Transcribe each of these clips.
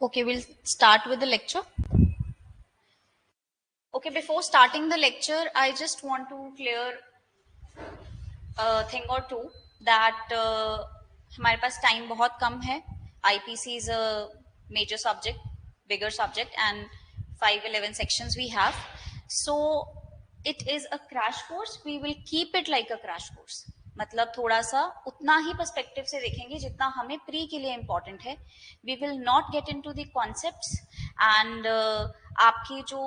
Okay, we'll start with the lecture. Okay, before starting the lecture, I just want to clear a thing or two that हमारे पास time बहुत कम है. IPC is a major subject, bigger subject, and 511 sections we have. So it is a crash course. We will keep it like a crash course. मतलब थोड़ा सा उतना ही perspective से देखेंगे जितना हमें प्री के लिए इम्पोर्टेंट है. We will not get into the concepts and आपकी जो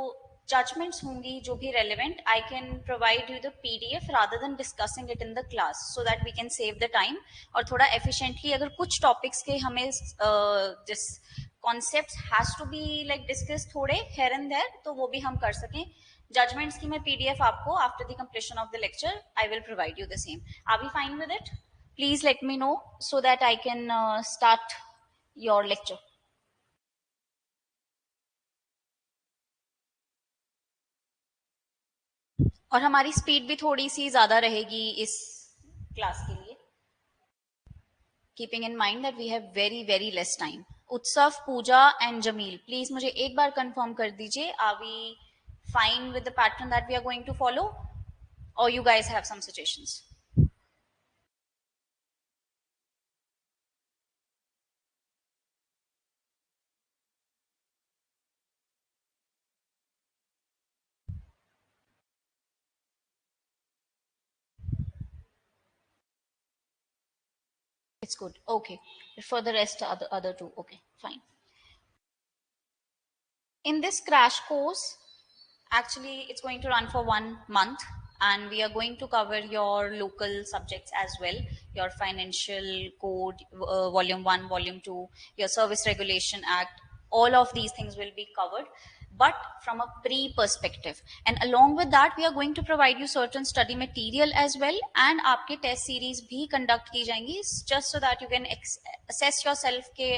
judgments होंगी जो भी relevant, I can provide you the PDF rather than discussing it in the class so that we can save the time. और थोड़ा efficiently अगर कुछ topics के हमें जिस concepts has to be like discussed थोड़े here and there तो वो भी हम कर सकें. Judgments की मैं PDF आपको after the completion of the lecture I will provide you the same. Are we fine with it? Please let me know so that I can start your lecture. और हमारी स्पीड भी थोड़ी सी ज्यादा रहेगी इस क्लास के लिए. Keeping in mind that we have very very less time. Utsav, Puja and Jameel, please मुझे एक बार कंफर्म कर दीजिए. Are we fine with the pattern that we are going to follow or you guys have some suggestions? It's good. Okay. For the rest, other two. Okay, fine. In this crash course, actually, it's going to run for 1 month, and we are going to cover your local subjects as well. Your financial code, volume 1, volume 2, your service regulation act. All of these things will be covered, but from a pre perspective. And along with that, we are going to provide you certain study material as well, and आपके test series भी conduct की जाएंगी, just so that you can assess yourself के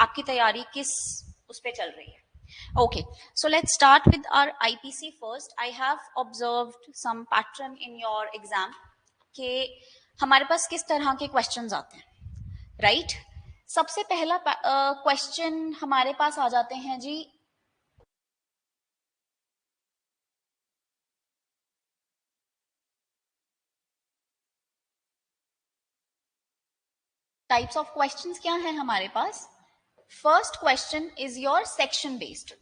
आपकी तैयारी किस उस पे चल रही है. Okay, so let's start with our IPC first. I have observed some pattern in your exam कि हमारे पास किस तरह के questions आते हैं, right? सबसे पहला question हमारे पास आ जाते हैं जी types of questions. क्या है हमारे पास? First question is your section based.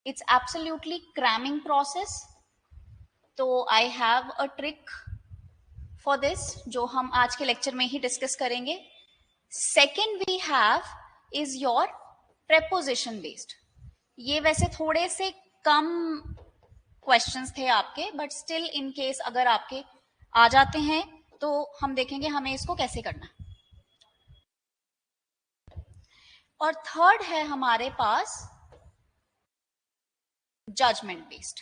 It's absolutely cramming process. तो I have a trick for this जो हम आज के लेक्चर में ही डिस्कस करेंगे. Second we have is your preposition based. ये वैसे थोड़े से कम questions थे आपके, but still in case अगर आपके आ जाते हैं तो हम देखेंगे हमें इसको कैसे करना है. और थर्ड है हमारे पास जजमेंट बेस्ड.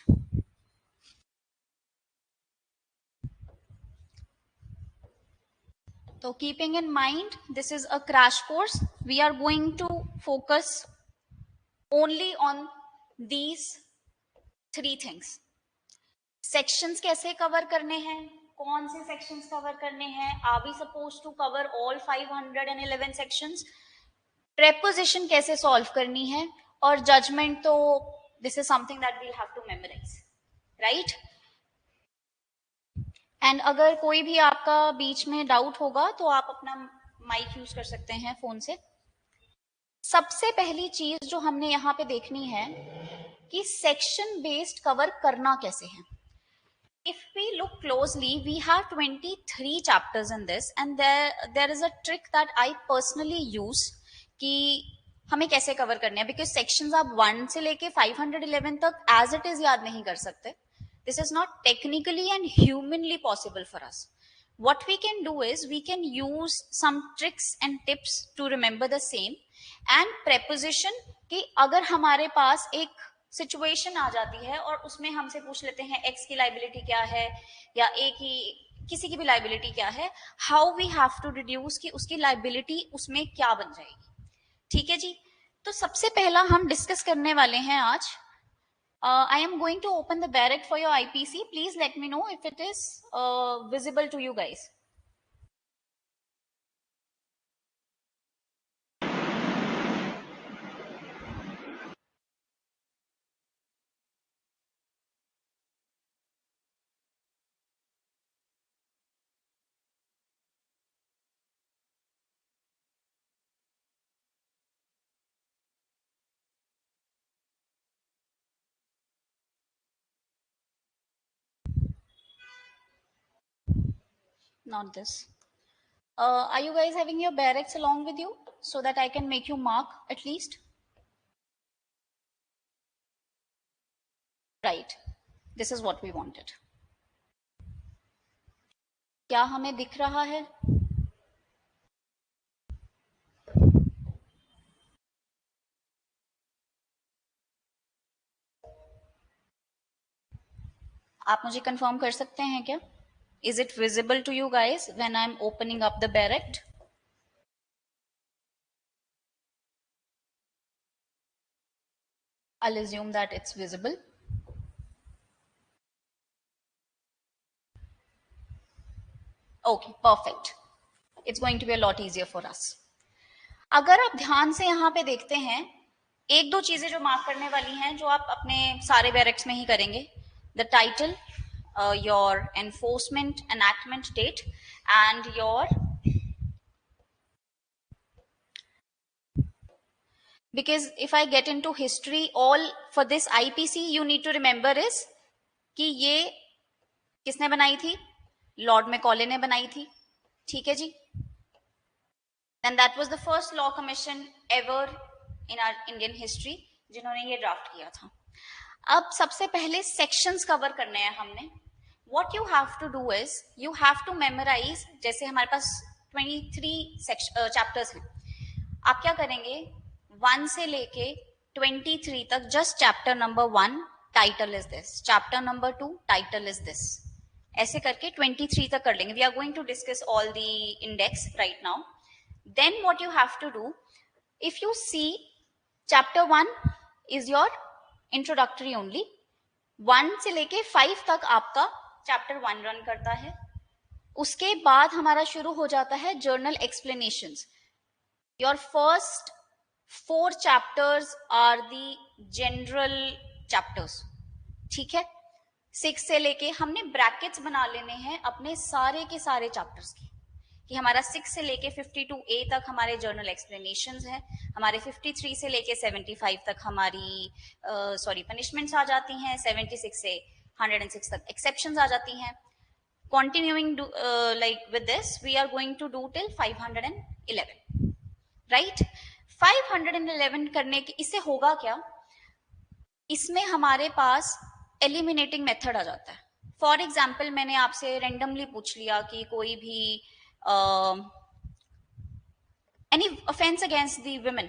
तो keeping in mind this is a crash course. We are going to focus only on these 3 things. Sections कैसे कवर करने हैं, कौन से सेक्शंस कवर करने हैं, are we suppose to cover all 511 sections, proposition कैसे solve करनी है, और जजमेंट तो this is something that we'll have to memorise, right? And अगर कोई भी आपका बीच में डाउट होगा तो आप अपना माइक यूज कर सकते हैं फोन से. सबसे पहली चीज जो हमने यहाँ पे देखनी है कि सेक्शन बेस्ड कवर करना कैसे है. If we look closely, we have 23 chapters in this, and there is a trick that I personally use कि हमें कैसे कवर करने हैं, because sections आप 1 से लेके 511 तक as it is याद नहीं कर सकते. This is not technically and humanly possible for us. What we can do is we can use some tricks and tips to remember the same. And preposition कि अगर हमारे पास एक सिचुएशन आ जाती है और उसमें हमसे पूछ लेते हैं एक्स की लाइबिलिटी क्या है या ए की किसी की भी लाइबिलिटी क्या है, how we have to deduce कि उसकी लाइबिलिटी उसमें क्या बन जाएगी. ठीक है जी. तो सबसे पहला हम डिस्कस करने वाले हैं आज. I am going to open the barrett for your IPC. Please let me know if it is visible to you guys. not this. Are you guys having your barracks along with you so that I can make you mark at least? Right. This is what we wanted. क्या हमें दिख रहा है? आप मुझे confirm कर सकते हैं क्या? Is it visible to you guys when I'm opening up the barracks? I'll assume that it's visible. Okay, perfect. It's going to be a lot easier for us. अगर आप ध्यान से यहाँ पे देखते हैं, एक दो चीजें जो मार्क करने वाली हैं जो आप अपने सारे बैरक्स में ही करेंगे. The title, your enforcement enactment date, and your, because if I get into history, all for this IPC you need to remember is कि ये किसने बनाई थी? लॉर्ड मैकॉले ने बनाई थी. ठीक है जी. And that was the first law commission ever in our Indian history जिन्होंने ये ड्राफ्ट किया था. अब सबसे पहले सेक्शंस कवर करने हैं हमने. What you have to do is you have to memorize. जैसे हमारे पास 23 चैप्टर्स हैं. आप क्या करेंगे? 1 से लेके 23 तक just chapter number 1 title is this, chapter number 2 title is this, ऐसे करके 23 तक कर लेंगे. We are going to discuss all the index right now. Then what you have to do, if you see chapter 1 is your introductory only. 1 से लेके 5 तक आपका chapter 1 run करता है. उसके बाद हमारा शुरू हो जाता है journal explanations. Your first 4 chapters are the general chapters. ठीक है. 6 से लेके हमने ब्रैकेट्स बना लेने हैं अपने सारे के सारे चैप्टर्स की, कि हमारा 6 से लेके 52A तक हमारे जर्नल एक्सप्लेनेशंस हैं, हमारे 53 से लेके 75 तक हमारी पनिशमेंट्स आ जाती हैं, 76 से 106 तक एक्सेप्शंस आ जाती हैं. Continuing like with this we are going to do till 511, right. 511 करने के इससे होगा क्या? इसमें हमारे पास एलिमिनेटिंग मेथड आ जाता है. फॉर एग्जाम्पल मैंने आपसे रेंडमली पूछ लिया कि कोई भी any offence against the women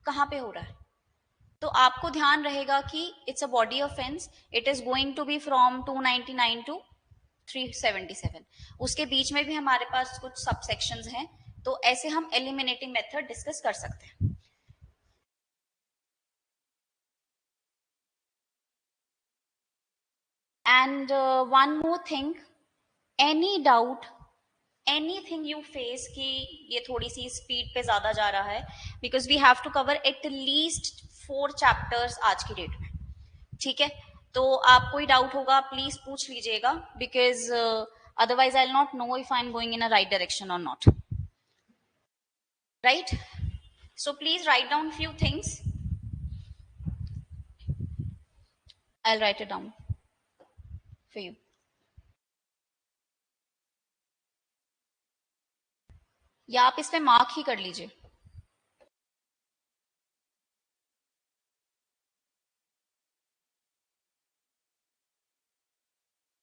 कहां पे हो रहा है, तो आपको ध्यान रहेगा कि it's a body offence. It is going to be from 299 to 377. उसके बीच में भी हमारे पास कुछ सबसेक्शंस हैं, तो ऐसे हम एलिमिनेटिंग मेथड डिस्कस कर सकते हैं. And one more thing, any doubt, anything you face कि ये थोड़ी सी स्पीड पे ज्यादा जा रहा है, because we have to cover at least 4 chapters आज की डेट में. ठीक है. तो आप कोई डाउट होगा प्लीज पूछ लीजिएगा, because otherwise I will not know if I am going in a right direction or not. Right. So please write down few things. I will write it down for you. या आप इस पे mark ही कर लीजिए.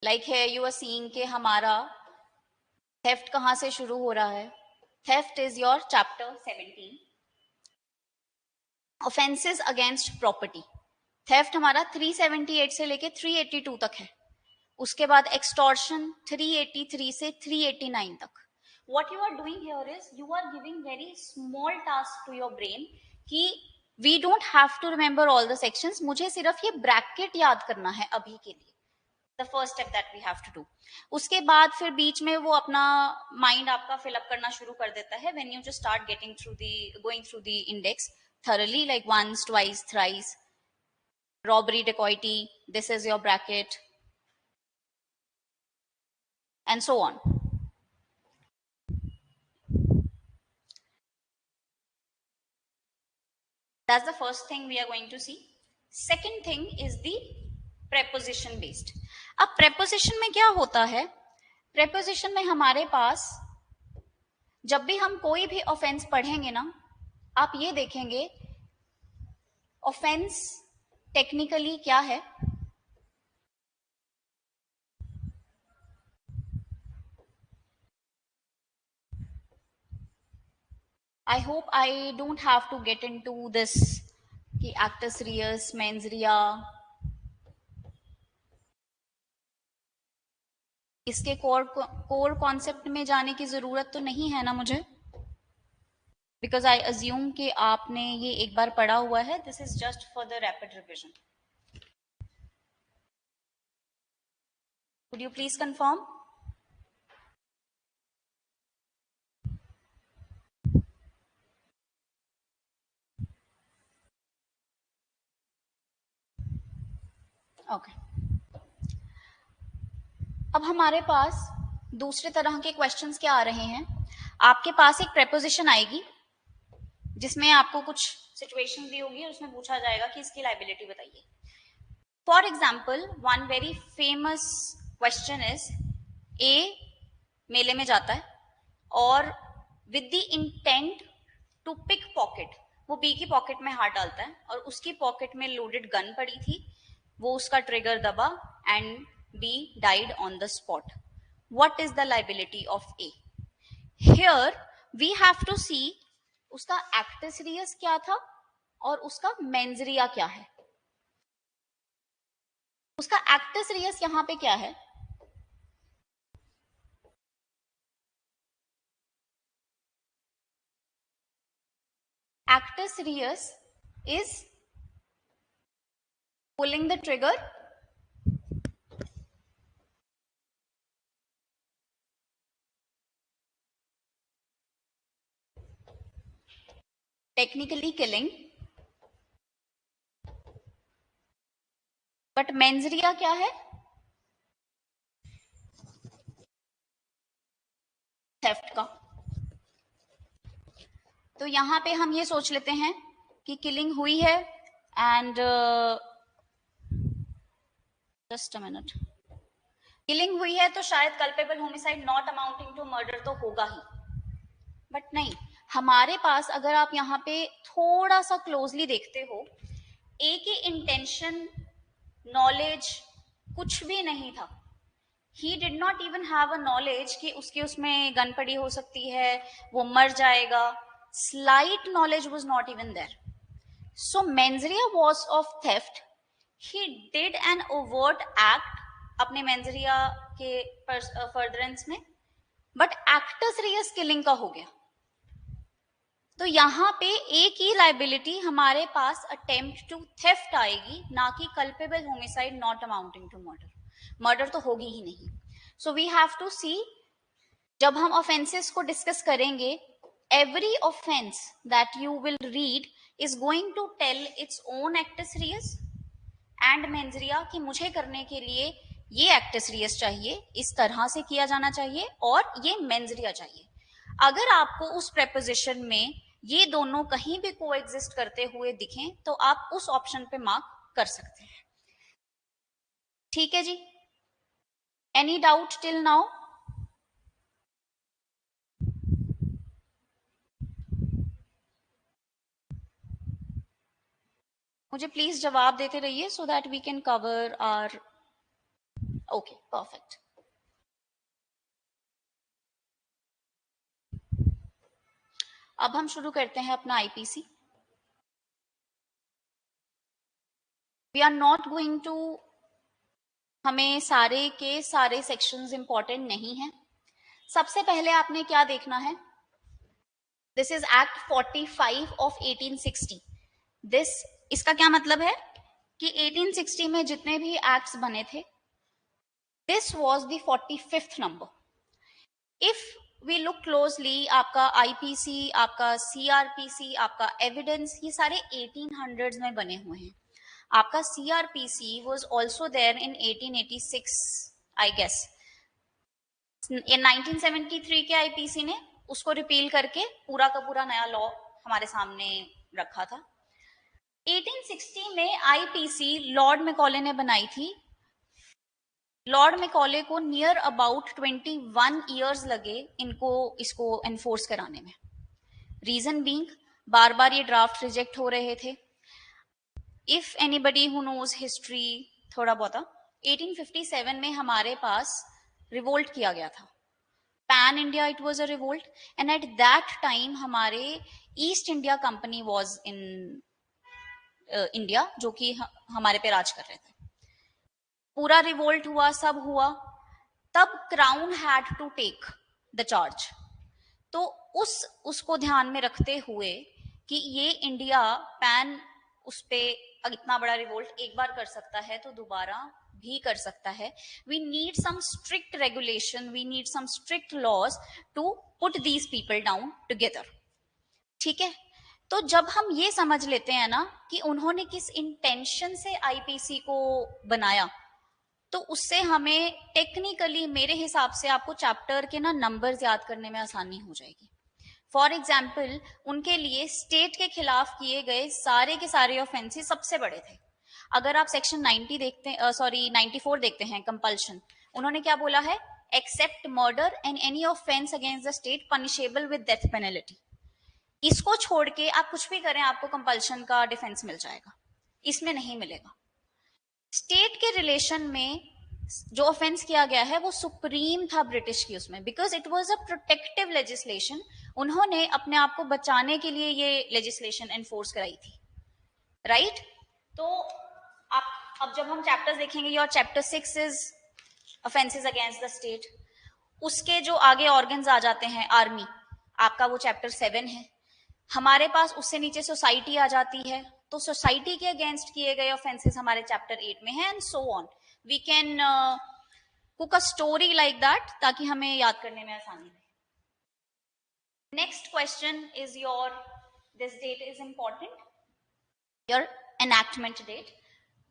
Like है you are seeing के हमारा theft कहां से शुरू हो रहा है. Theft is your chapter 17, offences against property. Theft हमारा 378 से लेके 382 तक है. उसके बाद एक्सटॉर्शन 383 से 389 तक. What you are doing here is you are giving very small task to your brain कि we don't have to remember all the sections. मुझे सिर्फ ये ब्रैकेट याद करना है अभी के लिए. The first step that we have to do. उसके बाद फिर बीच में वो अपना माइंड आपका फिलअप करना शुरू कर देता है when you just start going through the index thoroughly, like once, twice, thrice. Robbery, dacoity, this is your bracket, and so on. That's the first thing we are going to see. Second thing is the preposition based. अब preposition में क्या होता है? Preposition में हमारे पास जब भी हम कोई भी ऑफेंस पढ़ेंगे ना, आप ये देखेंगे ऑफेंस टेक्निकली क्या है। I hope I don't have to get into this कि actus reus, mens rea, इसके कोर कॉन्सेप्ट में जाने की जरूरत तो नहीं है ना मुझे, बिकॉज आई अज्यूम कि आपने ये एक बार पढ़ा हुआ है. This is just for the rapid revision. Could you please confirm? Okay. अब हमारे पास दूसरे तरह के क्वेश्चंस क्या आ रहे हैं. आपके पास एक प्रेपोजिशन आएगी जिसमें आपको कुछ सिचुएशन दी होगी और उसमें पूछा जाएगा कि इसकी लाइबिलिटी बताइए. For example, one very famous question is, A मेले में जाता है और with the intent to pick pocket, वो बी की पॉकेट में हाथ डालता है और उसकी पॉकेट में लोडेड गन पड़ी थी, वो उसका ट्रिगर दबा and B died on the spot. What is the liability of A? Here we have to see उसका एक्टस रियस क्या था और उसका मेंस रिया क्या है. उसका एक्टस रियस यहां पे क्या है? Actus reus is pulling the trigger technically killing, but mens rea क्या है? थेफ्ट का. तो यहां पे हम ये सोच लेते हैं कि किलिंग हुई है and just a minute, killing हुई है तो शायद culpable homicide not amounting to murder तो होगा ही. बट नहीं, हमारे पास अगर आप यहाँ पे थोड़ा सा क्लोजली देखते हो, ए की इंटेंशन, नॉलेज कुछ भी नहीं था. He did not even have a knowledge कि उसकी उसमें गन पड़ी हो सकती है, वो मर जाएगा. Slight knowledge was not even there. So mens rea was of theft. He did an overt act अपने मेंस रिया के फर्दरेंस में, बट एक्टस रियस किलिंग का हो गया. तो यहां पे ए की लाइबिलिटी हमारे पास अटेम्प्ट टू थेफ्ट आएगी, ना कि culpable homicide not amounting to murder. Murder तो होगी ही नहीं. So we have to see, जब हम ऑफेंसेस को डिस्कस करेंगे, every offence that you will read is going to tell its own actus reus and mens rea कि मुझे करने के लिए ये एक्टस रियस चाहिए, इस तरह से किया जाना चाहिए, और ये मेंस रिया चाहिए. अगर आपको उस प्रेपोजिशन में ये दोनों कहीं भी कोएग्जिस्ट करते हुए दिखें तो आप उस ऑप्शन पे मार्क कर सकते हैं. ठीक है जी. Any doubt till now? मुझे प्लीज जवाब देते रहिए so that we can cover our. Okay, perfect. अब हम शुरू करते हैं अपना IPC. We are not going to, हमें सारे के सारे सेक्शंस इंपॉर्टेंट नहीं हैं. सबसे पहले आपने क्या देखना है, this is act 45 of 1860. This, इसका क्या मतलब है कि 1860 में जितने भी एक्ट्स बने थे, this was the 45th number. If we look closely, आपका आईपीसी, आपका सीआरपीसी, आपका एविडेंस, ये सारे 1800s में बने हुए हैं. आपका CrPC was also there in 1886 I guess. In 1973 के आईपीसी ने उसको रिपील करके पूरा का पूरा नया लॉ हमारे सामने रखा था. 1860 में आईपीसी लॉर्ड मैकॉले ने बनाई थी लॉर्ड मैकॉले को नियर अबाउट 21 ईयर्स लगे इसको एनफोर्स कराने में। रीजन बीइंग, बार बार ये ड्राफ्ट रिजेक्ट हो रहे थे। If anybody who knows history थोड़ा बहुत, 1857 में हमारे पास रिवोल्ट किया गया था, pan India it was a revolt, and at that time हमारे East India Company was in India, जो कि हमारे पे राज कर रहे थे। पूरा रिवोल्ट हुआ, सब हुआ, तब crown had to take the charge. तो उसको ध्यान में रखते हुए कि ये इंडिया पैन उस पे इतना बड़ा रिवोल्ट एक बार कर सकता है तो दोबारा भी कर सकता है, we need some strict regulation, we need some strict laws to put these people down together. ठीक है, तो जब हम ये समझ लेते हैं ना कि उन्होंने किस इंटेंशन से आईपीसी को बनाया, तो उससे हमें टेक्निकली मेरे हिसाब से आपको चैप्टर के ना नंबर्स याद करने में आसानी हो जाएगी। फॉर एग्जाम्पल, उनके लिए स्टेट के खिलाफ किए गए सारे के सारे ऑफेंसेस सबसे बड़े थे। अगर आप सेक्शन 90 देखते हैं, 94 देखते हैं, कंपल्शन, उन्होंने क्या बोला है, except murder and any offence against the state punishable with death penalty. इसको छोड़ के आप कुछ भी करें, आपको कंपल्शन का डिफेंस मिल जाएगा, इसमें नहीं मिलेगा। स्टेट के रिलेशन में जो ऑफेंस किया गया है वो सुप्रीम था ब्रिटिश की उसमें, because it was a protective legislation. उन्होंने अपने आप को बचाने के लिए ये लेजिस्लेशन एनफोर्स कराई थी, राइट? तो आप अब जब हम चैप्टर्स देखेंगे, your chapter 6 is offences against the state, उसके जो आगे ऑर्गन्स आ जाते हैं, आर्मी आपका वो चैप्टर 7 है। हमारे पास उससे नीचे सोसाइटी आ जाती है, तो सोसाइटी के अगेंस्ट किए गए ऑफेंसेस हमारे चैप्टर 8 में है, and so on. We can cook a story like that, ताकि हमें याद करने में आसानी रहे। Next question is your, this date is important, your enactment date.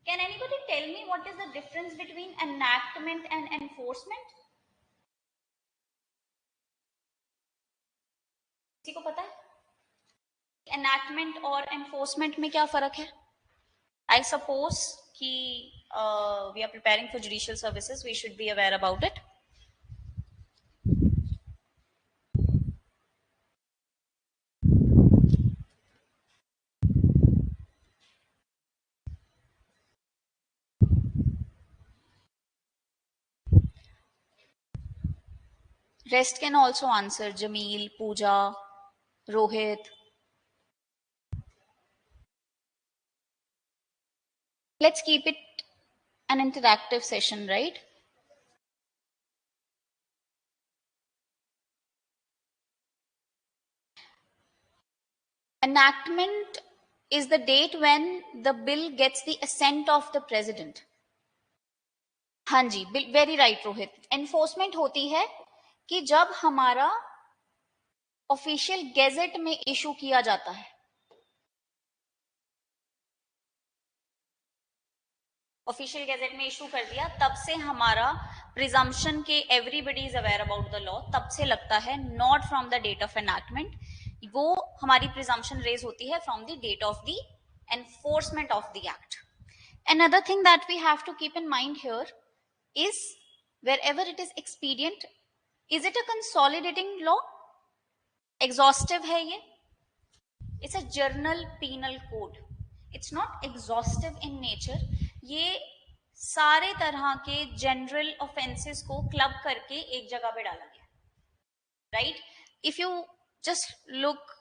Can anybody tell me what is the difference between enactment and enforcement? किसी को पता है enactment और enforcement में क्या फर्क है? I suppose कि we are preparing for judicial services, we should be aware about it. Rest can also answer, Jameel, Pooja, Rohit. Let's keep it an interactive session, right? Enactment is the date when the bill gets the assent of the president. हाँ जी, very right Rohit. Enforcement होती है कि जब हमारा official gazette में issue किया जाता है, ऑफिशियल गेजेट में इशू कर दिया, तब से हमारा प्रिजम्पशन के everybody is aware about the law, तब से लगता है, not from the date of enactment. वो हमारी प्रिजम्पशन रेज होती है from the date of the enforcement of the act. Another thing that we have to keep in mind here is, wherever it is expedient, is it a consolidating law? Exhaustive है ये? It's a general penal code. It's not exhaustive in nature. ये सारे तरह के general offences को club करके एक जगह पे डाला गया, right? If you just look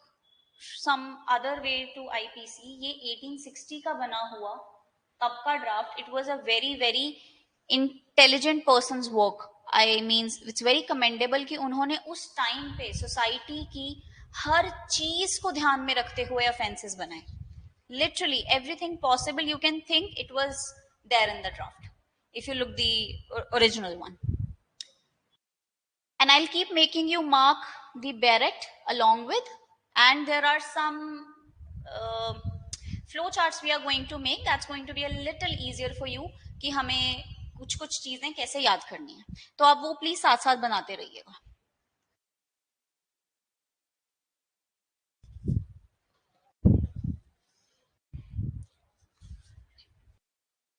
some other way to IPC, ये 1860 का बना हुआ तब का draft, it was a very very intelligent persons work. I means it's very commendable कि उन्होंने उस टाइम पे सोसाइटी की हर चीज को ध्यान में रखते हुए ऑफेंसेस बनाए। Literally everything possible you can think, it was there in the draft if you look the original one. And I'll keep making you mark the Barrett along with, and there are some flow charts we are going to make, that's going to be a little easier for you कि हमें कुछ कुछ चीजें कैसे याद करनी है, तो आप वो प्लीज साथ साथ बनाते रहिएगा।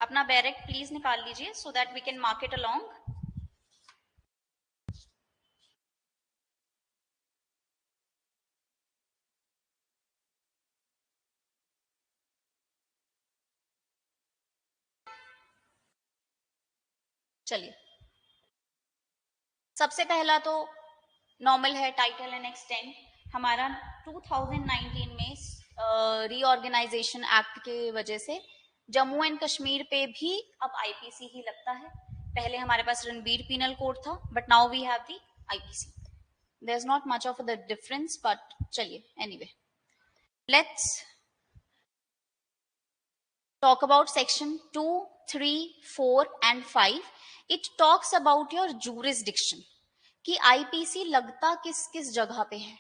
अपना बैरक प्लीज निकाल लीजिए so that we can mark it along. चलिए, सबसे पहला तो नॉर्मल है, टाइटल एंड एक्सटेंड. हमारा 2019 में रीऑर्गेनाइजेशन एक्ट के वजह से जम्मू एंड कश्मीर पे भी अब आईपीसी ही लगता है. पहले हमारे पास रणबीर पीनल कोड था, but now we have the IPC. There is not much of the difference, but चलिए, anyway let's talk about section 2, 3, 4 and 5. It talks about your jurisdiction कि आईपीसी लगता किस किस जगह पे है.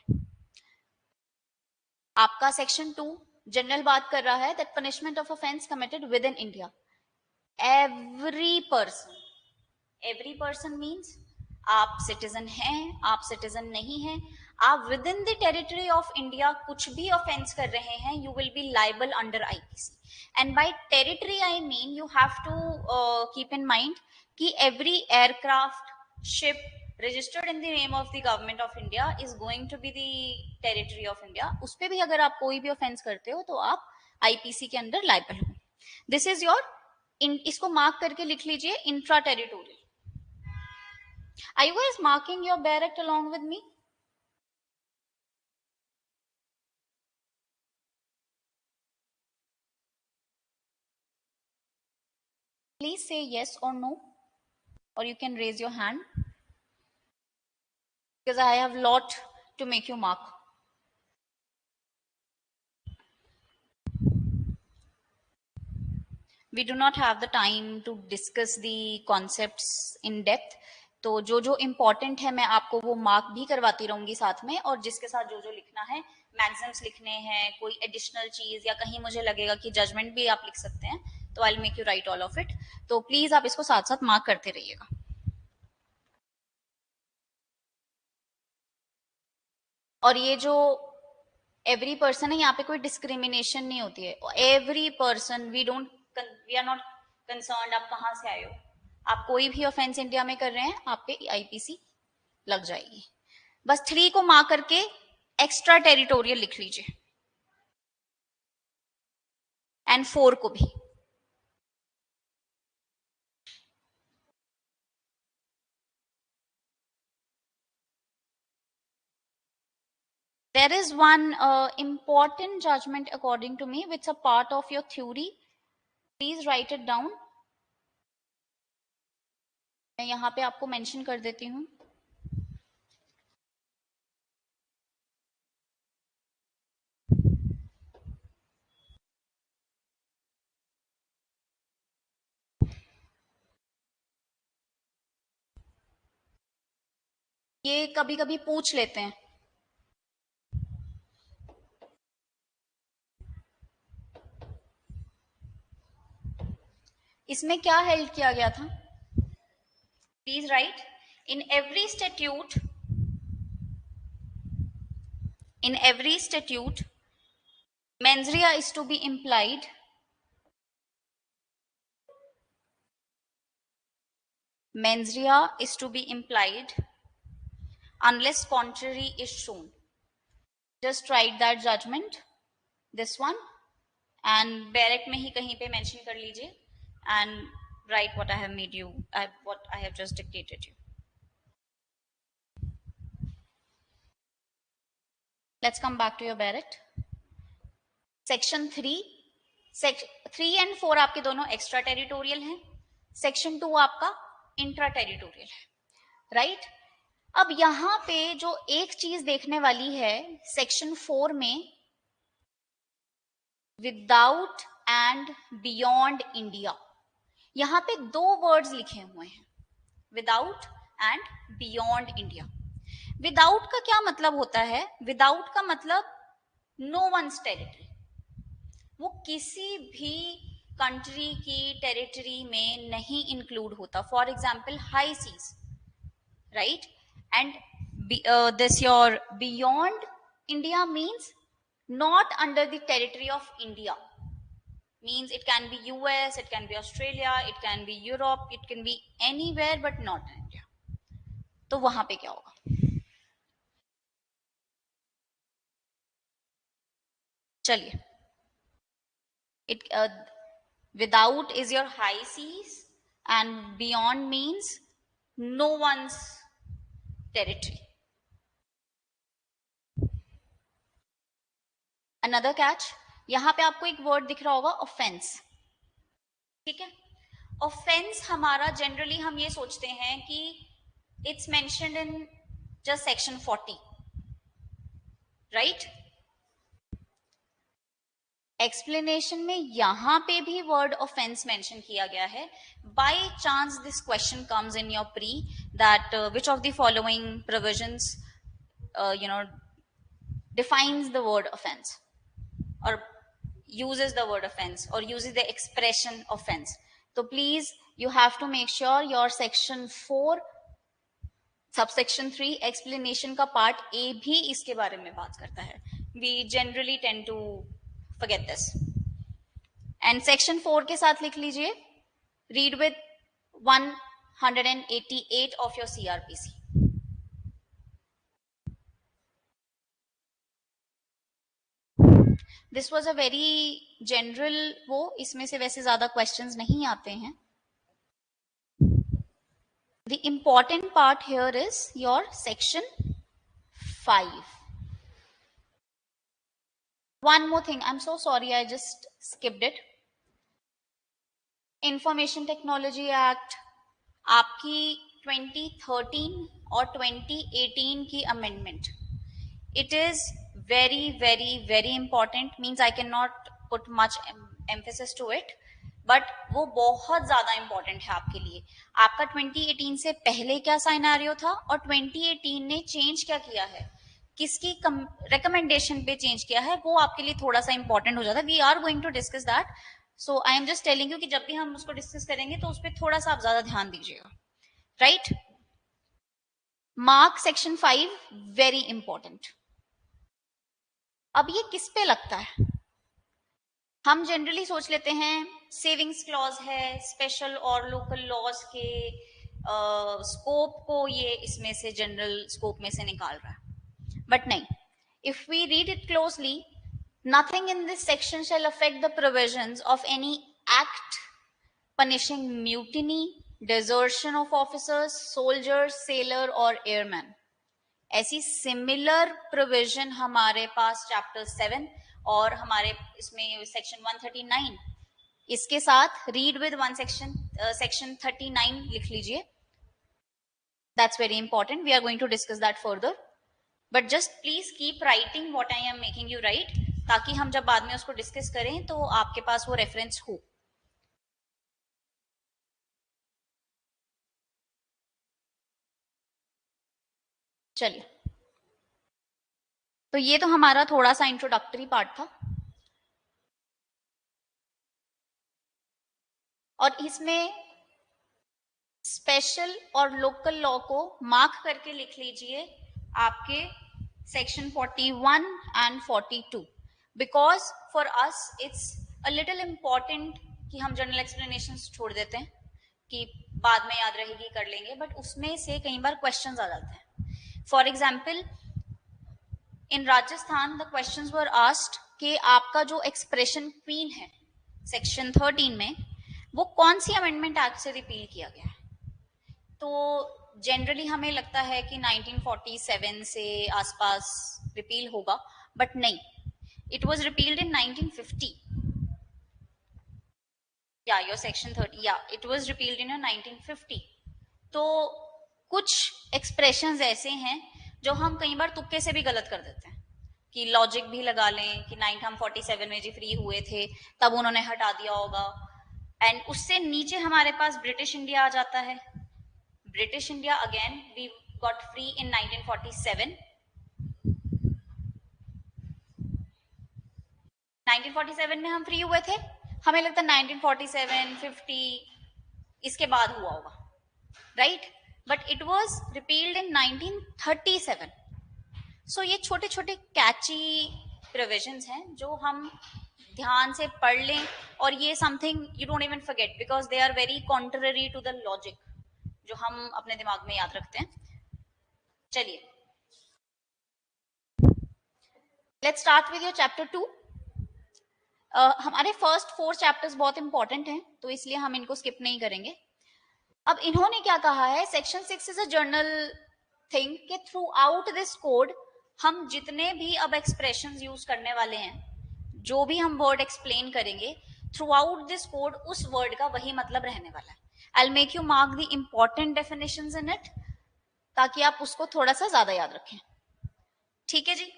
आपका सेक्शन 2 जनरल बात कर रहा है that punishment of offense committed within India. Every person means आप सिटीजन हैं, आप सिटीजन नहीं हैं, आप within the territory of India कुछ भी ऑफेंस कर रहे हैं, you will be liable under IPC. And by territory I mean you have to keep in mind कि every aircraft, ship registered in the name of the government of India is going to be the territory of India. उस पे भी अगर आप कोई भी offence करते हो तो आप आईपीसी के अंदर लाइबल हो. दिस इज योर, इसको मार्क करके लिख लीजिए, intra territorial. Are you guys marking your barrack along with me? Please say yes or no, or you can raise your hand, because I have lot to make you mark. We do not have the time to discuss the concepts in depth. तो जो जो important है मैं आपको वो mark भी करवाती रहूंगी साथ में, और जिसके साथ जो जो लिखना है, मैक्सिम्स लिखने हैं, कोई एडिशनल चीज या कहीं मुझे लगेगा कि जजमेंट भी आप लिख सकते हैं, तो I will make you right all of it. तो प्लीज आप इसको साथ साथ मार्क करते रहिएगा. और ये जो एवरी पर्सन है, यहाँ पे कोई डिस्क्रिमिनेशन नहीं होती है. Every person, we are not concern आप कहाँ से आए हो, आप कोई भी ऑफेंस इंडिया में कर रहे हैं, आप पे आईपीसी लग जाएगी. बस 3 को मार्क करके एक्स्ट्रा टेरिटोरियल लिख लीजिए, एंड 4 को भी. There is one important judgment according to me, which is a part of your theory. Please write it down. मैं यहाँ पे आपको मेंशन कर देती हूँ. ये कभी कभी पूछ लेते हैं. इसमें क्या हेल्ड किया गया था? Please right. In every statute mens rea is to be implied. Mens rea is to be implied unless contrary is shown. Just write that judgment, this one, and barrack में ही कहीं पे mention कर लीजिए, and write what I have made you, what I have just dictated you. Let's come back to your barrack. Section 3 and 4 आपके दोनों extra territorial हैं. Section 2 आपका intra territorial है, राइट? अब यहां पे जो एक चीज देखने वाली है सेक्शन 4 में, विदाउट एंड बियॉन्ड इंडिया, यहां पे 2 वर्ड्स लिखे हुए हैं, without and beyond India. Without का क्या मतलब होता है? विदाउट का मतलब नो वंस टेरिटरी, वो किसी भी कंट्री की टेरिटरी में नहीं इंक्लूड होता. For example high seas, right? And this your beyond India means not under the territory of India. means it can be US, it can be Australia, it can be Europe, it can be anywhere but not in India. तो वहां पे क्या होगा? चलिए, it without is your high seas and beyond means no one's territory. Another catch, यहां पे आपको एक वर्ड दिख रहा होगा ऑफेंस. ठीक है, ऑफेंस हमारा जनरली हम ये सोचते हैं कि it's mentioned in just section 40, right? Explanation में यहां पे भी वर्ड ऑफेंस मेंशन किया गया है. By chance this question comes in your pre that which of the following provisions defines the word offense or uses the word offense or uses the expression offense. So please, you have to make sure your section 4 subsection 3 explanation का part A भी इसके बारे में बात करता है. We generally tend to forget this. And section 4 के साथ लिख लीजिए, read with 188 of your CRPC. This was a very general वो, इसमें से वैसे ज्यादा क्वेश्चंस नहीं आते हैं. The important part here is your section 5. One more thing, I am so sorry, I just skipped it. Information technology act आपकी 2013 और 2018 की amendment, it is very important, means I cannot put much emphasis to it, but वो बहुत ज्यादा important है आपके लिए. आपका 2018 से पहले क्या साइनारियो था और 2018 ने चेंज क्या किया है, किसकी रिकमेंडेशन पे चेंज किया है, वो आपके लिए थोड़ा सा इंपॉर्टेंट हो जाता है. We are going to discuss that, so I am just telling you कि जब भी हम उसको डिस्कस करेंगे तो उस पर थोड़ा सा आप ज्यादा ध्यान दीजिएगा, right? Mark section 5 very important. अब ये किस पे लगता है? हम जनरली सोच लेते हैं सेविंग्स क्लॉज है, स्पेशल और लोकल लॉज के स्कोप को ये इसमें से जनरल स्कोप में से निकाल रहा है, बट नहीं. If we read it closely, nothing in this section shall affect the provisions of any act punishing mutiny, desertion of officers, soldiers, sailor और एयरमैन. ऐसी सिमिलर प्रोविजन हमारे पास चैप्टर 7 और हमारे इसमें सेक्शन 139, इसके साथ रीड विद वन सेक्शन 39 लिख लीजिए. That's very important. We are going to discuss that further, but just please keep writing what I am making you write, ताकि हम जब बाद में उसको डिस्कस करें तो आपके पास वो रेफरेंस हो. चलिए, तो ये तो हमारा थोड़ा सा इंट्रोडक्टरी पार्ट था, और इसमें स्पेशल और लोकल लॉ को मार्क करके लिख लीजिए आपके section 41 and 42, because for us it's a little important कि हम जनरल एक्सप्लेनेशन छोड़ देते हैं कि बाद में याद रहेगी कर लेंगे, बट उसमें से कई बार क्वेश्चंस आ जाते हैं. For example, in Rajasthan the questions were asked कि आपका जो एक्सप्रेशन क्वीन है सेक्शन 13 में, वो कौन सी अमेंडमेंट एक्ट से रिपील किया गया है. तो जनरली हमें लगता है कि 1947 से आसपास रिपील होगा, बट नहीं, इट वाज रिपील्ड इन 1950. या योर सेक्शन 30, या इट वाज रिपील्ड इन 1950. तो कुछ एक्सप्रेशंस ऐसे हैं जो हम कई बार तुक्के से भी गलत कर देते हैं, कि लॉजिक भी लगा लें कि 1947 में जी फ्री हुए थे तब उन्होंने हटा दिया होगा, एंड उससे नीचे हमारे पास ब्रिटिश इंडिया आ जाता है. British India again we got free in 1947. 1947 में हम फ्री हुए थे, हमें लगता है 1947, 50 इसके बाद हुआ होगा, right? But it was repealed in 1937. सो ये छोटे छोटे कैची प्रोविजंस हैं जो हम ध्यान से पढ़ लें, और ये something you don't even forget because they are very contrary to the logic जो हम अपने दिमाग में याद रखते हैं। चलिए, let's start with your chapter 2। हमारे फर्स्ट 4 चैप्टर्स बहुत इंपॉर्टेंट हैं, तो इसलिए हम इनको स्किप नहीं करेंगे। अब इन्होंने क्या कहा है, section 6 is a journal thing कि थ्रू आउट दिस कोड हम जितने भी अब एक्सप्रेशंस यूज करने वाले हैं, जो भी हम वर्ड एक्सप्लेन करेंगे थ्रू आउट दिस कोड, उस वर्ड का वही मतलब रहने वाला है। I will make you mark the important definitions in it, ताकि आप उसको थोड़ा सा ज्यादा याद रखें। ठीक है जी।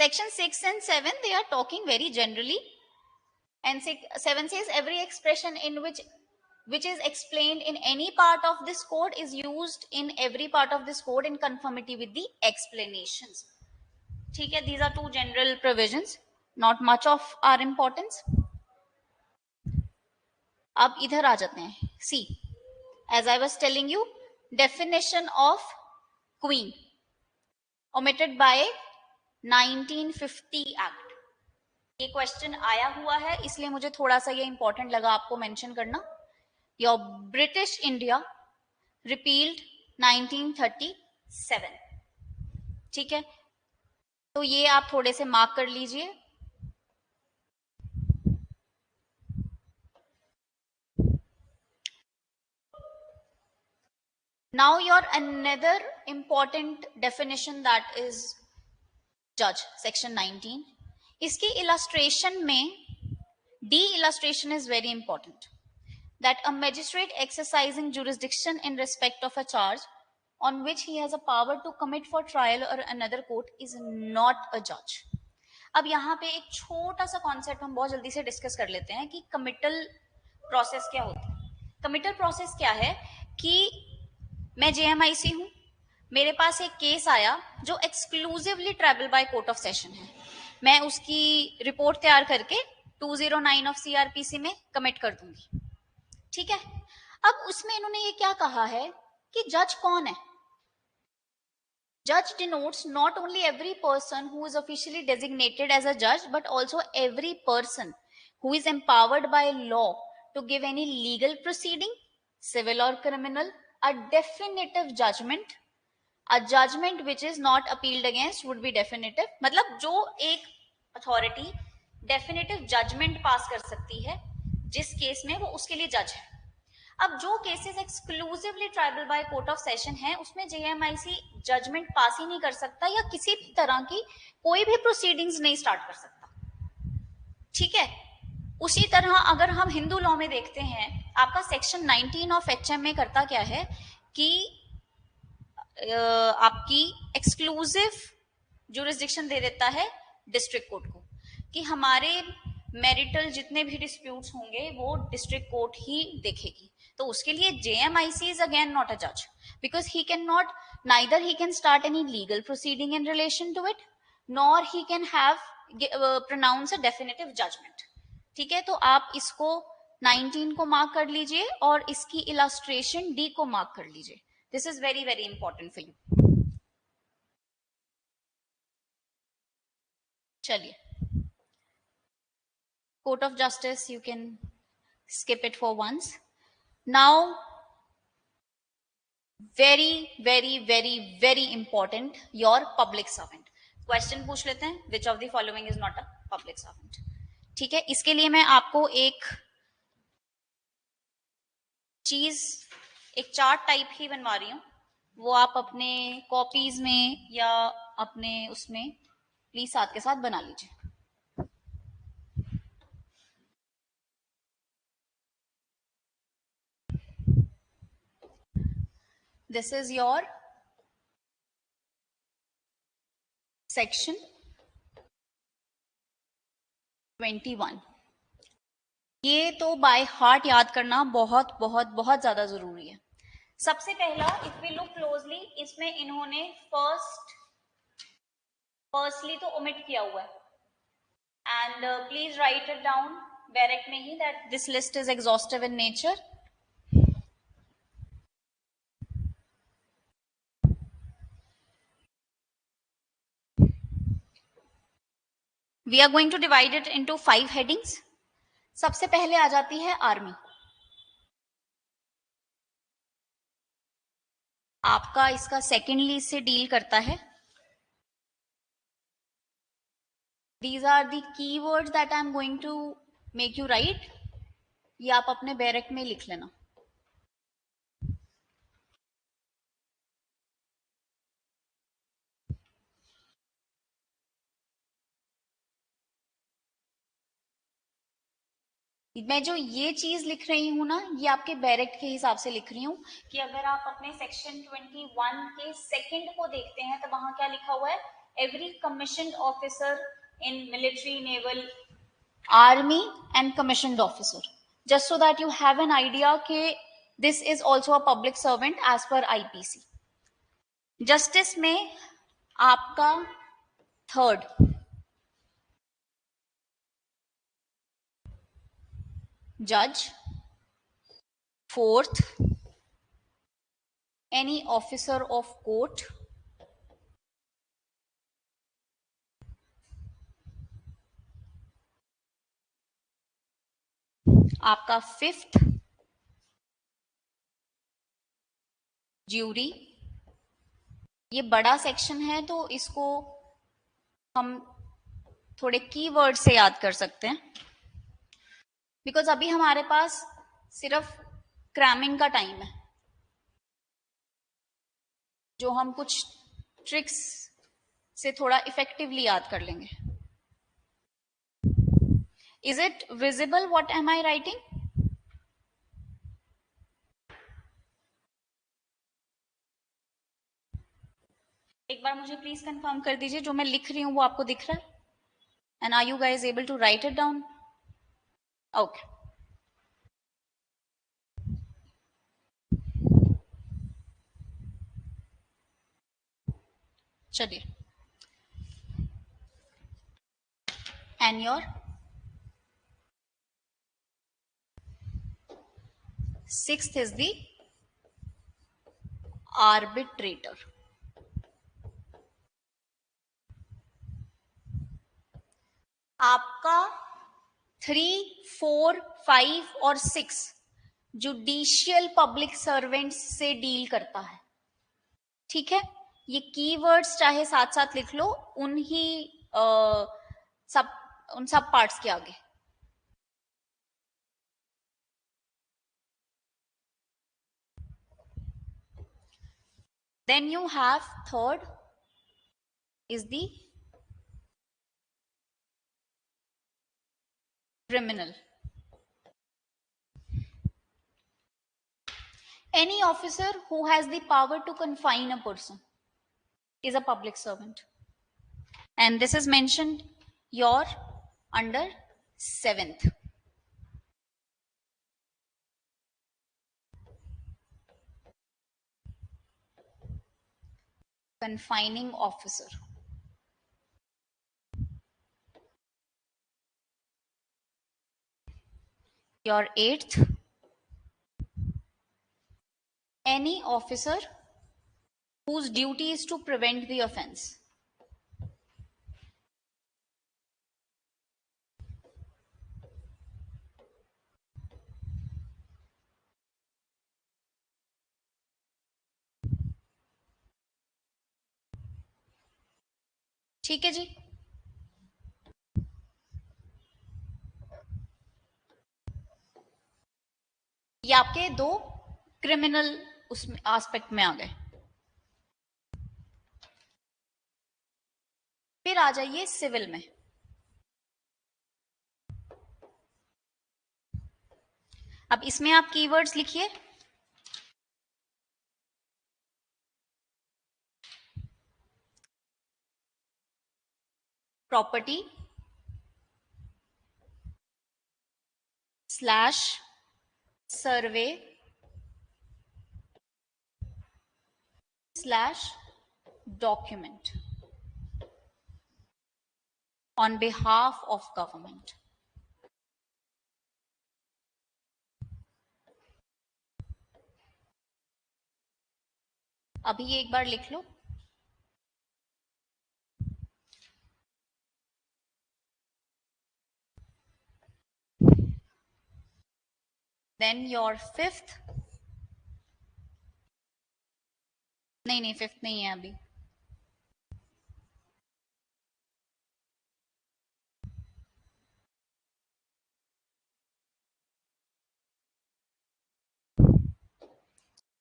Section 6 and 7, they are talking very generally, and 7 says every expression in which is explained in any part of this code is used in every part of this code in conformity with the explanations. ठीक है, these are two general provisions, not much of our importance. अब इधर आ जाते हैं। See, as I was telling you, definition of queen omitted by 1950 act. ये question आया हुआ है, इसलिए मुझे थोड़ा सा ये इंपॉर्टेंट लगा आपको मेंशन करना। Your British India repealed 1937। ठीक है, तो ये आप थोड़े से मार्क कर लीजिए। Now your another important definition that is जज, सेक्शन 19। इसकी इलस्ट्रेशन में D illustration is very important, that a magistrate exercising jurisdiction in respect of a charge on which he has a power to commit for trial or another court is not a judge. अब यहाँ पे एक छोटा सा concept हम बहुत जल्दी से डिस्कस कर लेते हैं कि कमिटल प्रोसेस क्या होता है। कमिटल प्रोसेस क्या है कि मैं जेएमआईसी हूं, मेरे पास एक केस आया जो exclusively tribal by court of session है, मैं उसकी रिपोर्ट तैयार करके 209 ऑफ सीआरपीसी में कमिट कर दूंगी। ठीक है, अब उसमें इन्होंने ये क्या कहा है कि जज कौन है। जज denotes not only every person who is officially designated as a जज, but also every person who is empowered bye law to give any legal proceeding, civil और criminal, a definitive judgement. A judgement which is not appealed against would be definitive. मतलब जो एक authority definitive judgement पास कर सकती है जिस case में, वो उसके लिए जज है। अब जो cases exclusively tribal by court of session है, उसमें जेएमआईसी जजमेंट पास ही नहीं कर सकता या किसी भी तरह की कोई भी प्रोसीडिंग्स नहीं स्टार्ट कर सकता। ठीक है, उसी तरह अगर हम हिंदू लॉ में देखते हैं, आपका सेक्शन 19 ऑफ एचएम में करता क्या है कि आपकी एक्सक्लूसिव जुरिस्डिक्शन दे देता है डिस्ट्रिक्ट कोर्ट को कि हमारे मैरिटल जितने भी डिस्प्यूट्स होंगे वो डिस्ट्रिक्ट कोर्ट ही देखेगी। तो उसके लिए JMIC is again not a जज, because he can not, neither he can start any legal proceeding in relation to it, nor he can have pronounce a definitive judgment. ठीक है, तो आप इसको 19 को मार्क कर लीजिए और इसकी इलस्ट्रेशन डी को मार्क कर लीजिए। This is very very important for you. चलिए, court of justice, you can skip it for once. Now, very important, your public servant. Question पूछ लेते हैं, which of the following is not a public servant? ठीक है, इसके लिए मैं आपको एक चीज, एक चार्ट टाइप ही बनवा रही हूं, वो आप अपने कॉपीज में या अपने उसमें प्लीज साथ के साथ बना लीजिए। This is your section 21। ये तो बाय हार्ट याद करना बहुत बहुत बहुत ज्यादा जरूरी है। सबसे पहला, इफ वी लुक क्लोजली, इसमें इन्होंने फर्स्टली तो ओमिट किया हुआ है, and please write it down बैरेक में ही that this list is exhaustive in nature. We are going to divide it into 5 headings. सबसे पहले आ जाती है आर्मी. आपका इसका सेकेंडली से डील करता है. These are the keywords that I'm going to make you write. ये आप अपने बैरक में लिख लेना. मैं जो ये चीज लिख रही हूं ना, ये आपके बैरक के हिसाब से लिख रही हूं कि अगर आप अपने सेक्शन 21 के सेकंड को देखते हैं तो वहां क्या लिखा हुआ है, every commissioned officer in military, naval, army and commissioned officer. Just so that you have an idea कि this is also a public servant as per IPC. Justice में आपका थर्ड, जज. Fourth, any officer of court. आपका fifth, jury. ये बड़ा section है तो इसको हम थोड़े कीवर्ड से याद कर सकते हैं, बिकॉज अभी हमारे पास सिर्फ क्रैमिंग का टाइम है, जो हम कुछ ट्रिक्स से थोड़ा इफेक्टिवली याद कर लेंगे. Is it visible what am I writing? एक बार मुझे प्लीज कंफर्म कर दीजिए जो मैं लिख रही हूं वो आपको दिख रहा है. And are you guys able to write it down? Okay. चलिए. And your sixth is the arbitrator. आपका 3, 4, 5 और 6 जुडिशियल पब्लिक सर्वेंट्स से डील करता है. ठीक है, ये कीवर्ड्स चाहे साथ साथ लिख लो उन सब पार्ट्स के आगे. Then you have third is the criminal. Any officer who has the power to confine a person is a public servant. And this is mentioned your under 7th. Confining officer. Your 8th, any officer whose duty is to prevent the offense. ठीक है जी. ये आपके दो criminal उसमें aspect में आ गए. फिर आ जाइए सिविल में. अब इसमें आप कीवर्ड्स लिखिए. Property slash survey slash document on behalf of government. अभी ये एक बार लिख लो. देन योर फिफ्थ, नहीं फिफ्थ नहीं है अभी,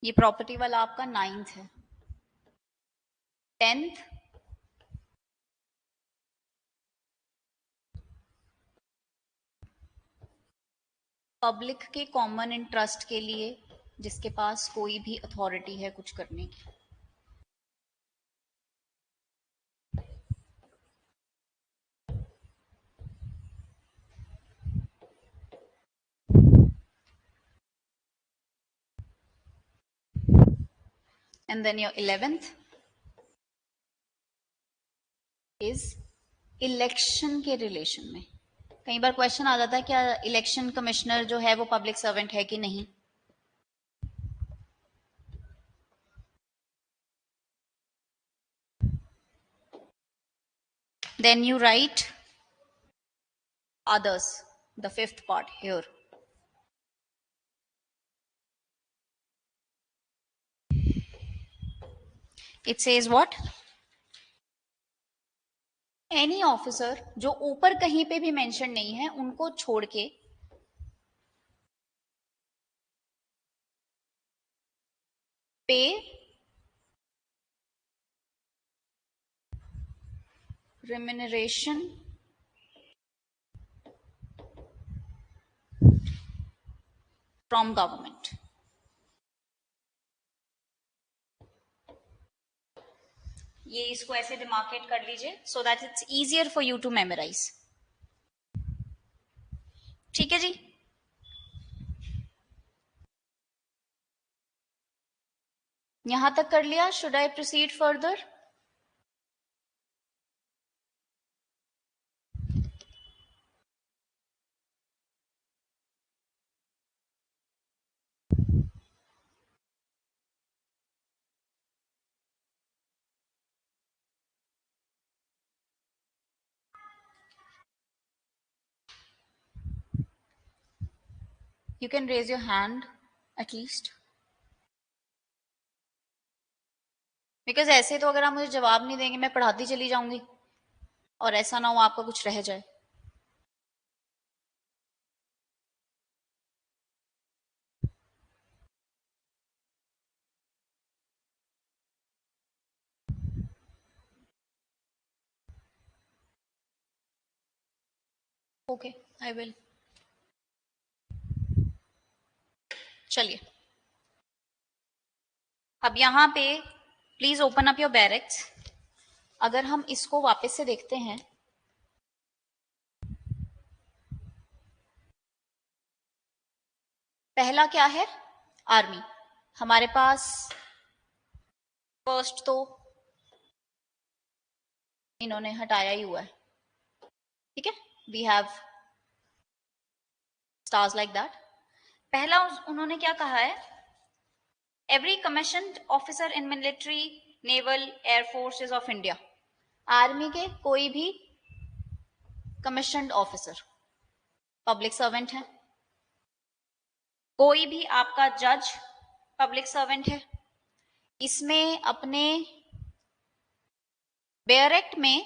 ये प्रॉपर्टी वाला आपका नाइन्थ है। टेंथ, पब्लिक के कॉमन इंटरेस्ट के लिए जिसके पास कोई भी अथॉरिटी है कुछ करने की। And then your 11th is election के रिलेशन में। कई बार क्वेश्चन आ जाता है क्या इलेक्शन कमिश्नर जो है वो पब्लिक सर्वेंट है कि नहीं। Then you write others, the fifth part here. It says what? Any officer जो ऊपर कहीं पे भी मेंशन नहीं है उनको छोड़ के पे remuneration from government. ये इसको ऐसे डिमार्केट कर लीजिए so that it's easier for you to memorise. ठीक है जी। यहां तक कर लिया। Should I proceed further? You can raise your hand at least. Because ऐसे तो अगर आप मुझे जवाब नहीं देंगे मैं पढ़ाती चली जाऊंगी और ऐसा ना हो आपका कुछ रह जाए। Okay, I will. चलिए अब यहां पे please open up your barracks. अगर हम इसको वापस से देखते हैं, पहला क्या है? आर्मी। हमारे पास फर्स्ट तो इन्होंने हटाया ही हुआ है, ठीक है। We have stars like that. पहला उन्होंने क्या कहा है? Every commissioned officer in military, naval, air forces of India. Army के कोई भी कमीशन्ड ऑफिसर पब्लिक सर्वेंट है। कोई भी आपका जज पब्लिक सर्वेंट है। इसमें अपने बेयरेक्ट में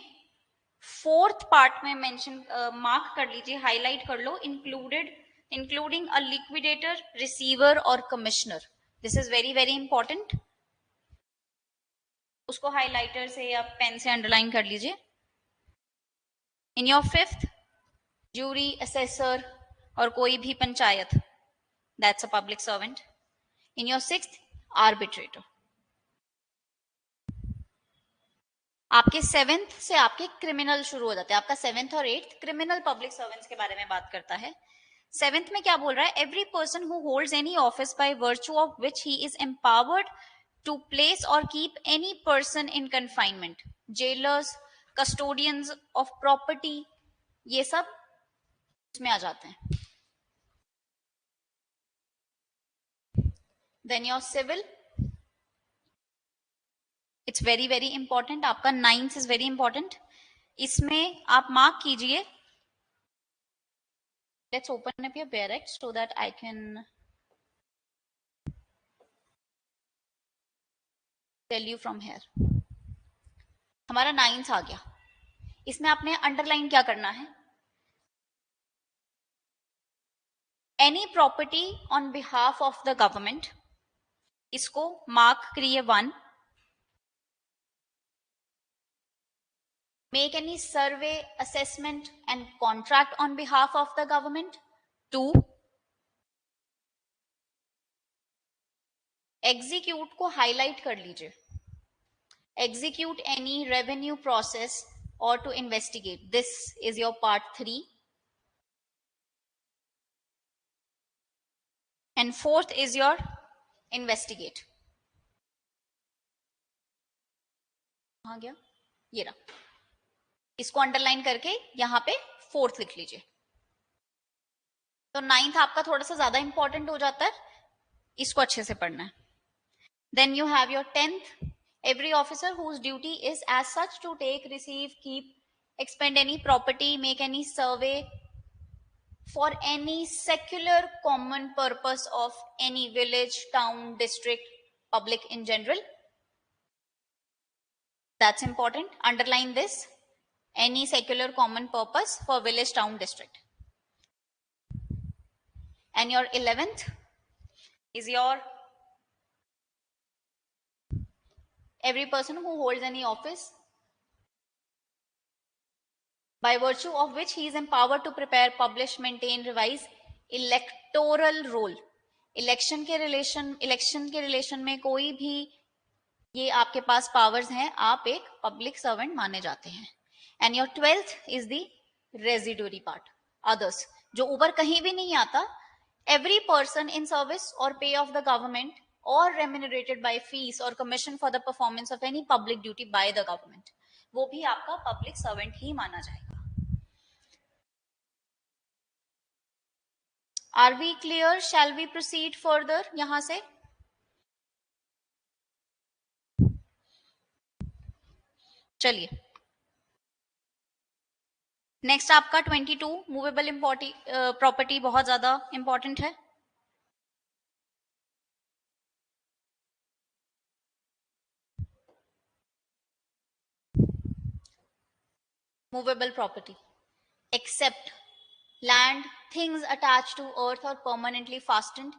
फोर्थ पार्ट में मेंशन मार्क कर लीजिए, हाईलाइट कर लो, इंक्लूडिंग अ लिक्विडेटर, रिसीवर और commissioner. This is very very important. उसको हाइलाइटर से या पेन से अंडरलाइन कर लीजिए। In your fifth, jury, assessor और कोई भी panchayat, that's a public servant. In your sixth, arbitrator. आपके सेवेंथ से आपके क्रिमिनल शुरू हो जाते हैं। आपका सेवेंथ और एट्थ क्रिमिनल पब्लिक सर्वेंट्स के बारे में बात करता है। सेवेंथ में क्या बोल रहा है? Every person who holds any office by virtue of which he is empowered to place or keep any person in confinement, jailers, custodians of property, ये सब इसमें आ जाते हैं। Then your civil, it's very very important. आपका ninth is very important. इसमें आप mark कीजिए। Let's open up your barracks so that I can tell you from here. हमारा 9th आ गया. इसमें आपने अंडरलाइन क्या करना है? Any property on behalf of the government, इसको मार्क करिए 1. Make any survey, assessment and contract on behalf of the government. 2. Execute को highlight कर लीजिए. Execute any revenue process or to investigate. This is your part 3. And 4th is your investigate. कहाँ गया? ये रहा. इसको अंडरलाइन करके यहां पे 4th लिख लीजिए. तो 9th आपका थोड़ा सा ज्यादा इंपॉर्टेंट हो जाता है, इसको अच्छे से पढ़ना है. Then you have your 10th. Every officer whose duty is as such to take, receive, keep, expend any property, make any survey for any secular common purpose of any village, town, district, public in general. That's important. Underline this. Any secular common purpose for village, town, district. And your 11th is your every person who holds any office by virtue of which he is empowered to prepare, publish, maintain, revise electoral roll. Election के relation में कोई भी ये आपके पास powers हैं, आप एक public servant माने जाते हैं. And your 12th is the residuary part, others, जो ऊपर कहीं भी नहीं आता. एवरी पर्सन इन सर्विस और पे of the government or remunerated by fees or commission for the performance of any public duty by the government, वो भी आपका public servant ही माना जाएगा. Are we clear? Shall we proceed further? यहां से चलिए. नेक्स्ट आपका 22 मूवेबल प्रॉपर्टी बहुत ज्यादा इंपॉर्टेंट है. Movable property, except land, things attached to earth or permanently fastened,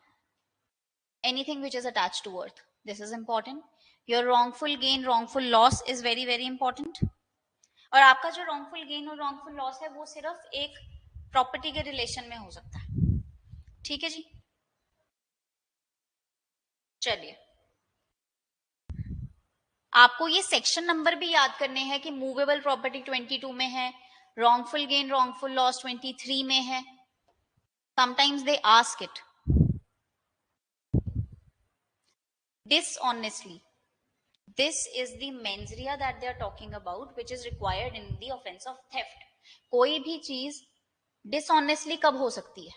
anything which is attached to earth. This is important. Your wrongful gain, wrongful loss is very very important. और आपका जो wrongful gain और wrongful loss है वो सिर्फ एक property के relation में हो सकता है. ठीक है जी. चलिए, आपको ये सेक्शन नंबर भी याद करने हैं कि मूवेबल प्रॉपर्टी 22 में है, wrongful gain, wrongful loss 23 में है. Sometimes they ask it. Dishonestly. This is the mens rea that they are talking about, which is required in the offense of theft. कोई भी चीज dishonestly कब हो सकती है?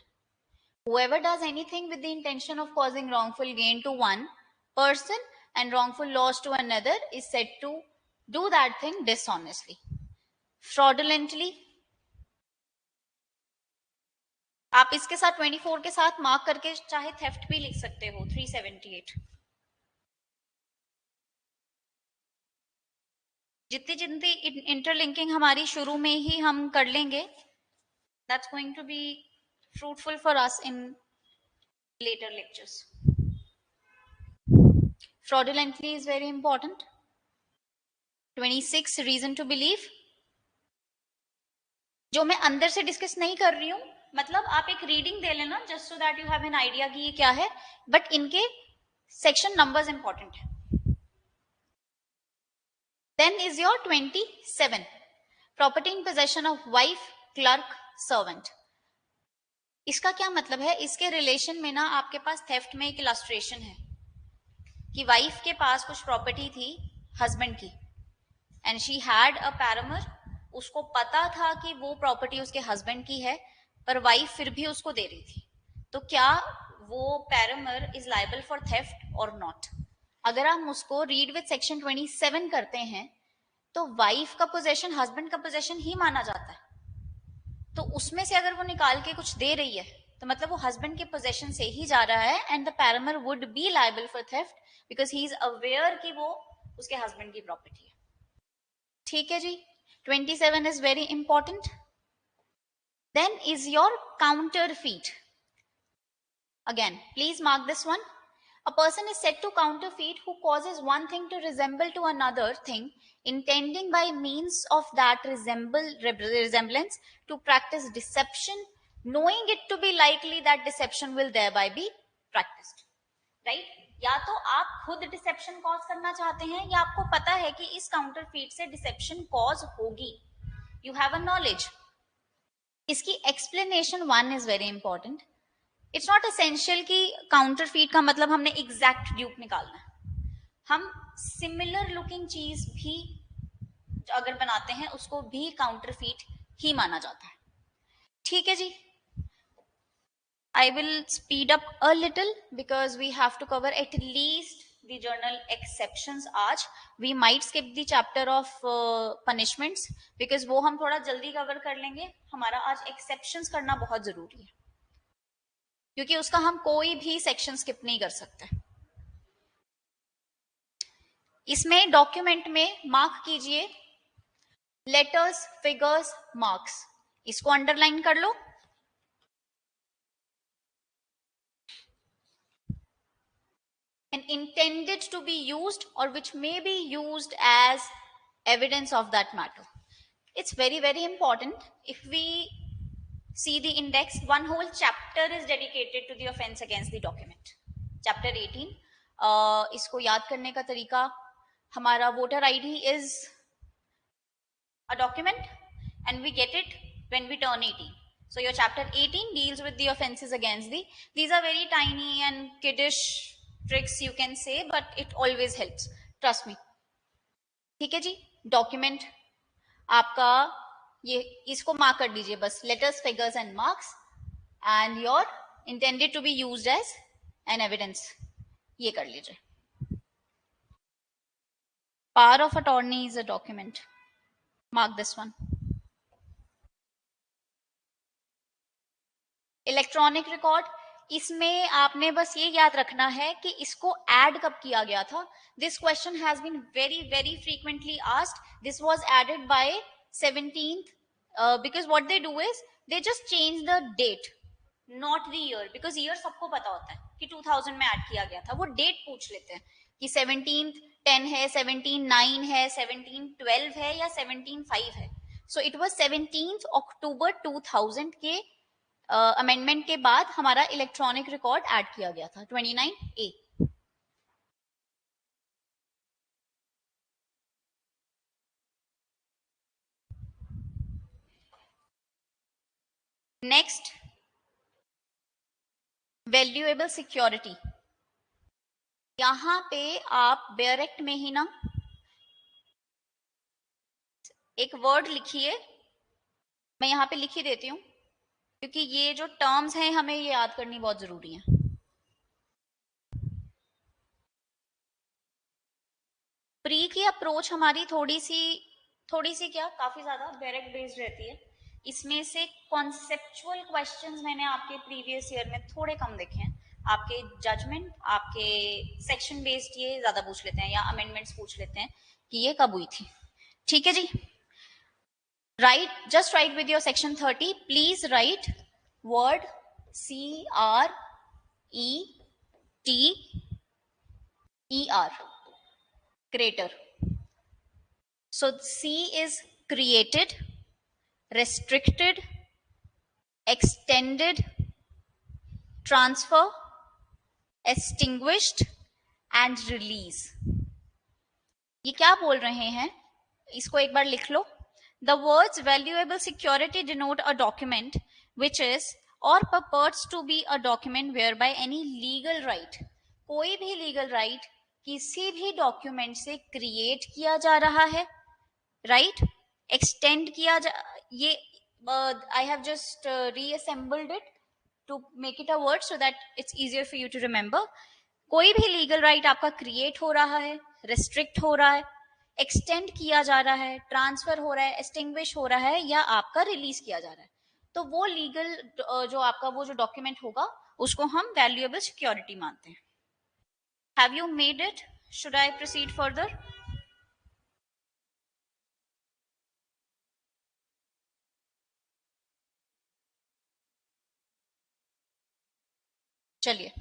Whoever does anything with the intention of causing wrongful gain to one person and wrongful loss to another is said to do that thing dishonestly. Fraudulently, आप इसके साथ 24 के साथ मार्क करके चाहे थेफ्ट भी लिख सकते हो. 378. जितनी जितनी इंटरलिंकिंग हमारी शुरू में ही हम कर लेंगे, that's going to be fruitful for us in later lectures. Fraudulently is very important. 26 reason to believe, जो मैं अंदर से डिस्कस नहीं कर रही हूं, मतलब आप एक रीडिंग दे लेना just so that you have an idea कि ये क्या है, बट इनके सेक्शन नंबर्स इंपॉर्टेंट है. Then is your 27 property in possession of wife, clerk, servant. इसका क्या मतलब है? इसके रिलेशन में ना आपके पास थेफ्ट में एक इलस्ट्रेशन है कि वाइफ के पास कुछ प्रॉपर्टी थी हस्बैंड की, एंड शी हैड अ पैरामर. उसको पता था कि वो प्रॉपर्टी उसके हस्बैंड की है, पर वाइफ फिर भी उसको दे रही थी. तो क्या वो पैरामर इज लायबल फॉर थेफ्ट और नॉट? अगर हम उसको रीड विद सेक्शन 27 करते हैं तो वाइफ का पोजेशन हस्बैंड का पोजेशन ही माना जाता है. तो उसमें से अगर वो निकाल के कुछ दे रही है तो मतलब वो हस्बैंड के पोजेशन से ही जा रहा है, and the paramour would be liable for theft because he is aware कि वो उसके हस्बैंड की प्रॉपर्टी है। ठीक है जी, 27 is very important. Then is your counterfeit. Again, please mark this one. A person is said to counterfeit who causes one thing to resemble to another thing, intending by means of that resemblance to practice deception, knowing it to be likely that deception will thereby be practiced. Right? या तो आप खुद dissipation cause करना चाहते हैं या आपको पता है कि इस काउंटरफीट से डिसेप्शन कॉज होगी, यू हैव अ नॉलेज। इसकी explanation one is very important. It's not essential कि काउंटरफीट का मतलब हमने एग्जैक्ट ड्यूप निकालना है। हम सिमिलर लुकिंग चीज भी अगर बनाते हैं उसको भी काउंटरफीट ही माना जाता है। ठीक है जी, I will speed up a little because we have to cover at least the journal exceptions आज. We might skip the chapter of punishments because वो हम थोड़ा जल्दी कवर कर लेंगे। हमारा आज exceptions करना बहुत जरूरी है क्योंकि उसका हम कोई भी सेक्शन स्किप नहीं कर सकते। इसमें डॉक्यूमेंट में मार्क कीजिए लेटर्स, फिगर्स, मार्क्स, इसको अंडरलाइन कर लो। And intended to be used or which may be used as evidence of that matter. It's very, very important. If we see the index, one whole chapter is dedicated to the offense against the document. Chapter 18. इसको याद करने का तरीका, हमारा voter ID is a document and we get it when we turn 18. So your chapter 18 deals with the offenses against the, these are very tiny and kiddish tricks you can say, but it always helps, trust me. ठीक है जी, document आपका ये, इसको mark कर दीजिए बस, letters, figures and marks, and your intended to be used as an evidence, ये कर लीजिए। Power of attorney is a document, mark this one. Electronic record, इसमें आपने बस ये याद रखना है कि इसको ऐड कब किया गया था। This question has been very very frequently asked. This was added by 17th because what they do is they just change the date, not the year, because year सबको पता होता है कि 2000 में ऐड किया गया था। वो डेट पूछ लेते हैं कि 1710 है, 179 है, 1712 है या 175 है। सो इट वाज 17 अक्टूबर 2000 के अमेंडमेंट के बाद हमारा इलेक्ट्रॉनिक रिकॉर्ड ऐड किया गया था, 29A। Next, valuable security. यहां पे आप बेयर एक्ट में ही ना एक वर्ड लिखिए, मैं यहां पे लिख ही देती हूं क्योंकि ये जो टर्म्स हैं हमें ये याद करनी बहुत जरूरी है। प्री की अप्रोच हमारी थोड़ी सी क्या काफी ज्यादा डायरेक्ट बेस्ड रहती है। इसमें से कॉन्सेप्चुअल क्वेश्चंस मैंने आपके प्रीवियस ईयर में थोड़े कम देखे हैं। आपके जजमेंट, आपके सेक्शन बेस्ड ये ज्यादा पूछ लेते हैं या अमेंडमेंट्स पूछ लेते हैं कि ये कब हुई थी। ठीक है जी, right, just write with your section 30, please write word CREATER, creator. So C is created, restricted, extended, transfer, extinguished and release. ये क्या बोल रहे हैं, इसको एक बार लिख लो। The words valuable security denote a document which is or purports to be a document whereby any legal right, कोई भी लीगल राइट किसी भी डॉक्यूमेंट से क्रिएट किया जा रहा है, राइट, एक्सटेंड किया जा, ये I have just reassembled it to make it a word so that it's easier for you to remember. कोई भी लीगल राइट आपका क्रिएट हो रहा है, रिस्ट्रिक्ट हो रहा है, एक्सटेंड किया जा रहा है, ट्रांसफर हो रहा है, एक्सटिंग्विश हो रहा है या आपका रिलीज किया जा रहा है, तो वो लीगल जो आपका वो जो डॉक्यूमेंट होगा उसको हम वैल्यूएबल सिक्योरिटी मानते हैं। Have you made it? Should I proceed further? चलिए,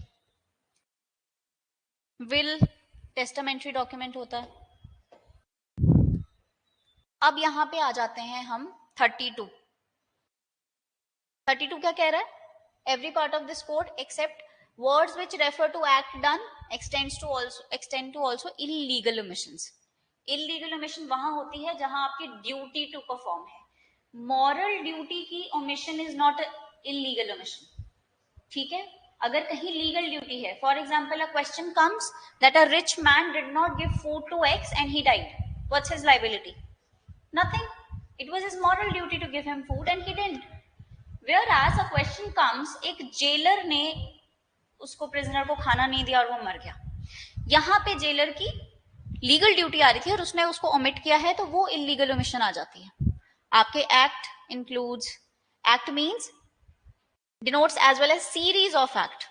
विल टेस्टामेंट्री डॉक्यूमेंट होता है। अब यहां पे आ जाते हैं हम 32। 32 क्या कह रहा है? Every part of this code except words which refer to act done extend to also illegal omissions. Illegal omission वहां होती है जहां आपकी ड्यूटी टू परफॉर्म है। मॉरल ड्यूटी की omission is not illegal omission, ठीक है? अगर कहीं लीगल ड्यूटी है, for example a question comes that a rich man did not give food to X and he died, what's his liability? Nothing. It was his moral duty to give him food and he didn't. Whereas a question comes, एक jailer ने उसको prisoner को खाना नहीं दिया और वो मर गया। यहां पे जेलर की लीगल ड्यूटी आ रही थी और उसने उसको ओमिट किया है, तो वो इलीगल ओमिशन आ जाती है। आपके act includes, act means denotes as well as series of act.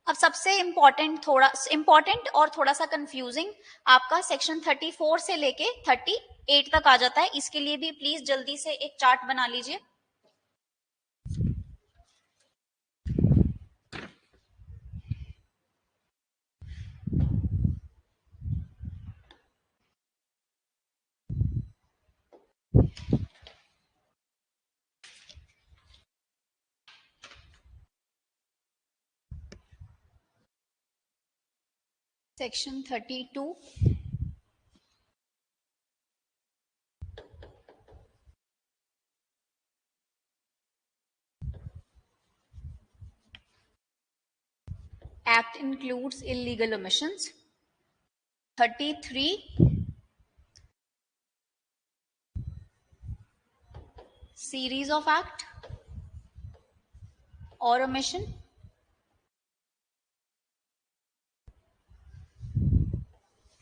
अब सबसे इंपॉर्टेंट और थोड़ा सा कंफ्यूजिंग आपका सेक्शन 34 से लेके 38 तक आ जाता है। इसके लिए भी प्लीज जल्दी से एक चार्ट बना लीजिए। Section 32 Act includes illegal omissions. 33 series of act or omission.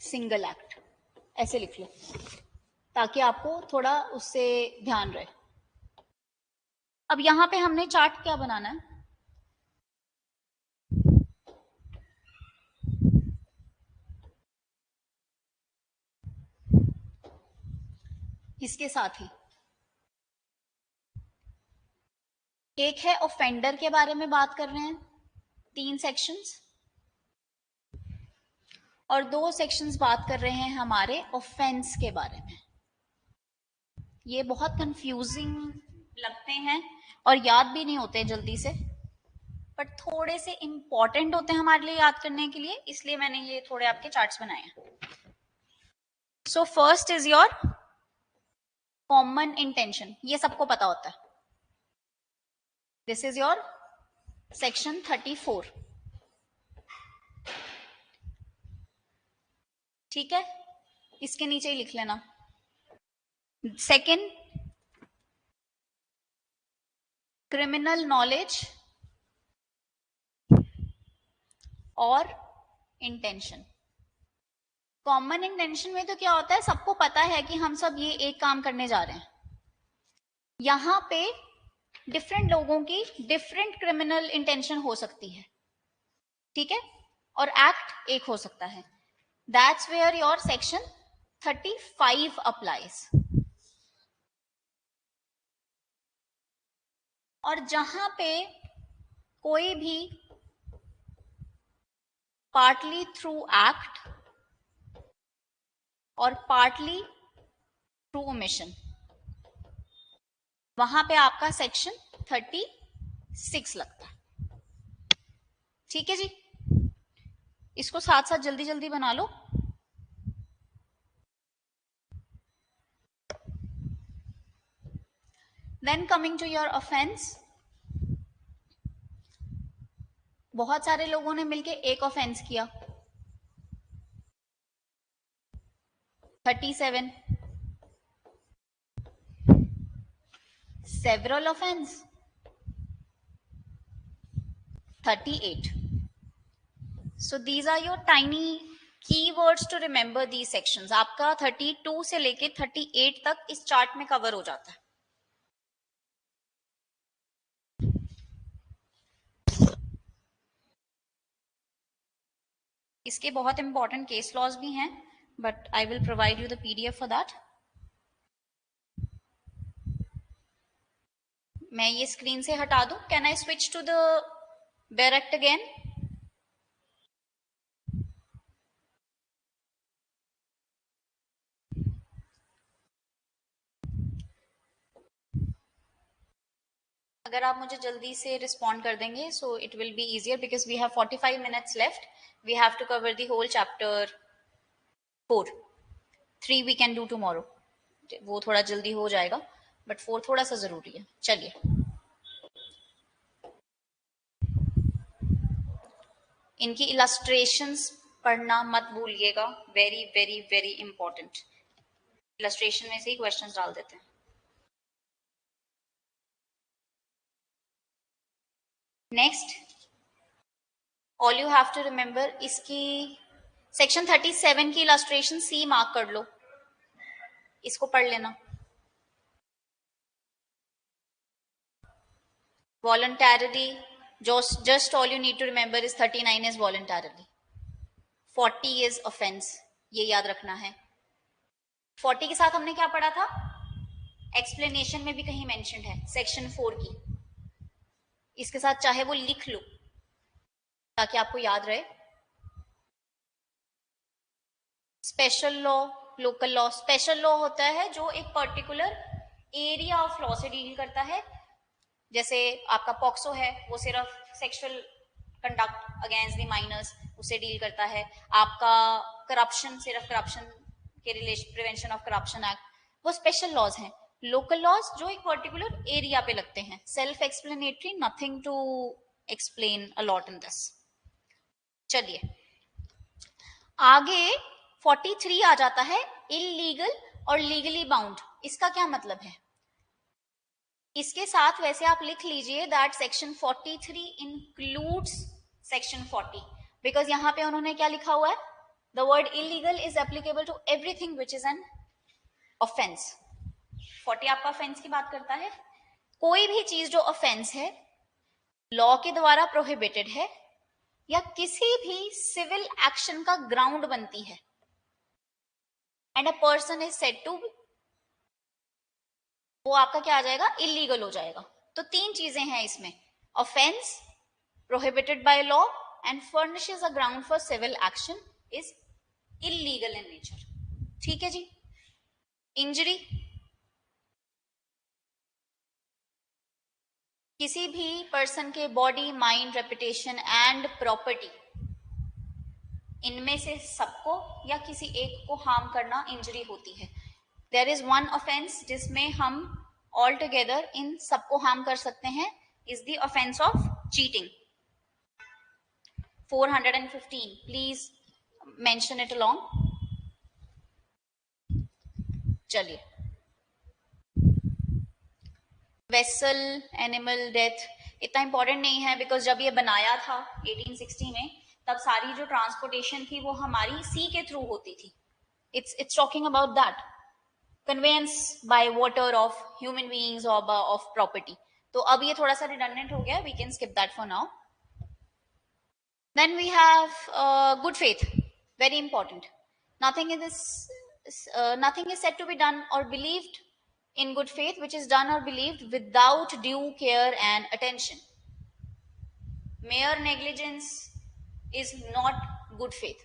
Single act, ऐसे लिख लो ताकि आपको थोड़ा उससे ध्यान रहे। अब यहां पे हमने चार्ट क्या बनाना है? इसके साथ ही एक है ऑफेंडर के बारे में बात कर रहे हैं, 3 सेक्शंस, और 2 सेक्शंस बात कर रहे हैं हमारे ऑफेंस के बारे में। ये बहुत कंफ्यूजिंग लगते हैं और याद भी नहीं होते जल्दी से, बट थोड़े से इंपॉर्टेंट होते हैं हमारे लिए याद करने के लिए, इसलिए मैंने ये थोड़े आपके चार्ट्स बनाए हैं। So first is your common intention, ये सबको पता होता है। दिस इज योर सेक्शन 34, ठीक है? इसके नीचे ही लिख लेना। सेकेंड, क्रिमिनल नॉलेज और इंटेंशन। कॉमन इंटेंशन में तो क्या होता है, सबको पता है कि हम सब ये एक काम करने जा रहे हैं। यहां पे डिफरेंट लोगों की डिफरेंट क्रिमिनल इंटेंशन हो सकती है, ठीक है? और एक्ट एक हो सकता है। That's where your section 35 applies. और जहां पे कोई भी पार्टली थ्रू एक्ट और पार्टली थ्रू ओमिशन, वहां पे आपका सेक्शन 36 लगता है, ठीक है जी? इसको साथ साथ जल्दी जल्दी बना लो। Then coming to your offence, बहुत सारे लोगों ने मिलके एक ऑफेंस किया, 37। Several offence 38। So these are your tiny keywords to remember these sections. आपका 32 से लेके 38 तक इस चार्ट में कवर हो जाता है। इसके बहुत इंपॉर्टेंट केस लॉज भी हैं, but I will provide you the PDF for that. मैं ये स्क्रीन से हटा दूं? Can I switch to the bare act again, अगर आप मुझे जल्दी से रिस्पॉन्ड कर देंगे so it will be easier because we have 45 minutes left, we have to cover the whole chapter 4, 3 we can do tomorrow, वो थोड़ा जल्दी हो जाएगा बट 4 थोड़ा सा जरूरी है। चलिए, इनकी इलस्ट्रेशंस पढ़ना मत भूलिएगा, very very very important. Illustration में से ही क्वेश्चंस डाल देते हैं। Next, all you have to remember, इसकी सेक्शन 37 की इलस्ट्रेशन सी मार्क कर लो, इसको पढ़ लेना। Voluntarily, just all you need to remember is 39 is voluntarily, 40 is offense, ये याद रखना है। 40 के साथ हमने क्या पढ़ा था, एक्सप्लेनेशन में भी कहीं मेंशन है सेक्शन 4 की, इसके साथ चाहे वो लिख लो ताकि आपको याद रहे। Special law, local law, special law होता है जो एक पर्टिकुलर एरिया ऑफ लॉ से डील करता है, जैसे आपका पॉक्सो है वो सिर्फ sexual conduct against the minors उसे डील करता है, आपका करप्शन सिर्फ करप्शन के relation, prevention of corruption act, वो स्पेशल लॉज हैं। लोकल लॉज जो एक पर्टिकुलर एरिया पे लगते हैं, self explanatory, nothing to explain a lot in this. चलिए आगे 43 आ जाता है, इलीगल और लीगली बाउंड। इसका क्या मतलब है, इसके साथ वैसे आप लिख लीजिए that section 43 includes section 40, because यहां पे उन्होंने क्या लिखा हुआ है, the word illegal is applicable to everything which is an offence. 40 आपका ऑफेंस की बात करता है, कोई भी चीज जो ऑफेंस है, लॉ के द्वारा प्रोहिबिटेड है या किसी भी सिविल एक्शन का ग्राउंड बनती है, and a person is said to, वो आपका क्या आ जाएगा, इलीगल हो जाएगा। तो 3 चीजें हैं इसमें, offence, prohibited by law and furnishes a ground for civil action is illegal in nature. ठीक है जी। इंजरी, किसी भी पर्सन के body, mind, reputation and property, इनमें से सबको या किसी एक को हार्म करना इंजरी होती है। देयर इज वन ऑफेंस जिसमें हम ऑल टुगेदर इन सबको हार्म कर सकते हैं, is the offence of cheating. 415, please mention it along. चलिए, वेसल, एनिमल डेथ इतना इंपॉर्टेंट नहीं है, बिकॉज जब ये बनाया था 1860 में, तब सारी जो ट्रांसपोर्टेशन थी वो हमारी सी के थ्रू होती थी। It's talking about that conveyance by water of human beings और ऑफ प्रॉपर्टी। तो अब ये थोड़ा सा रिडंडेंट हो गया, we can skip that for now. Then we have good faith, very important. nothing in this nothing is said to be done or believed in good faith which is done or believed without due care and attention. Mere negligence is not good faith.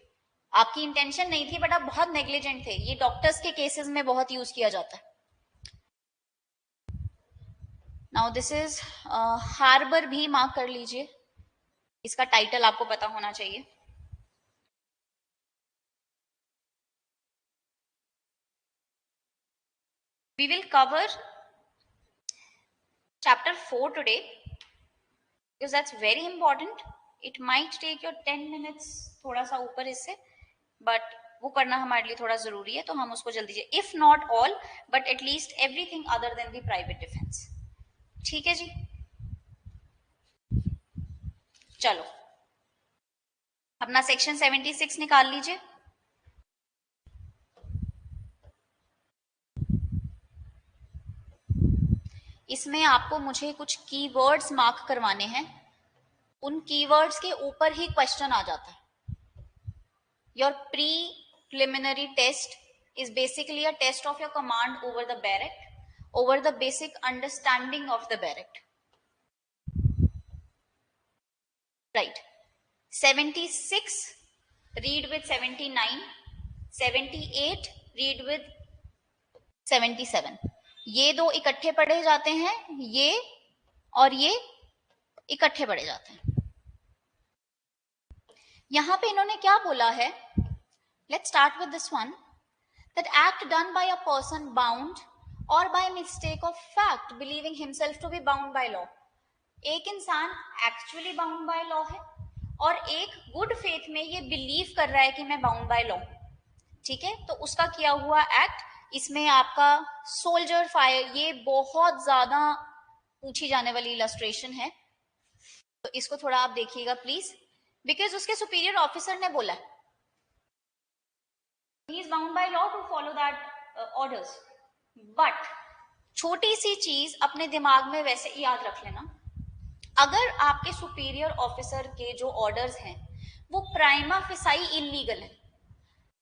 आपकी intention नहीं थी but आप बहुत negligent थे, ये doctors के cases में बहुत यूज किया जाता है। नाउ दिस इज हार्बर, भी मार्क कर लीजिए, इसका टाइटल आपको पता होना चाहिए। We will cover chapter 4 today because that's very important. It might take your 10 minutes, थोड़ा सा ऊपर इससे, but वो करना हमारे लिए थोड़ा जरूरी है, तो हम उसको जल्दी से, if not all but at least everything other than the private defence. ठीक है जी। चलो अपना सेक्शन 76 निकाल लीजिए। इसमें आपको मुझे कुछ कीवर्ड्स मार्क करवाने हैं, उन कीवर्ड्स के ऊपर ही क्वेश्चन आ जाता है। Your preliminary test is basically a test of your command over the barrack, over the basic understanding of the barrack. Right. 76 read with 79, 78 read with 77। ये दो इकट्ठे पढ़े जाते हैं, ये और ये इकट्ठे पढ़े जाते हैं। यहां पे इन्होंने क्या बोला है, let's start with this one, that act done by a person bound और by mistake of fact believing himself to be bound by law. एक इंसान एक्चुअली बाउंड बाय लॉ है और एक गुड फेथ में ये बिलीव कर रहा है कि मैं बाउंड बाय लॉ, ठीक है, तो उसका किया हुआ एक्ट। इसमें आपका सोल्जर फायर, ये बहुत ज्यादा पूछी जाने वाली इलस्ट्रेशन है, तो इसको थोड़ा आप देखिएगा प्लीज, बिकॉज उसके सुपीरियर ऑफिसर ने बोला he is bound by law to follow that orders. But छोटी सी चीज अपने दिमाग में वैसे याद रख लेना, अगर आपके सुपीरियर ऑफिसर के जो ऑर्डर्स हैं वो प्राइमा फेसाई इलीगल है,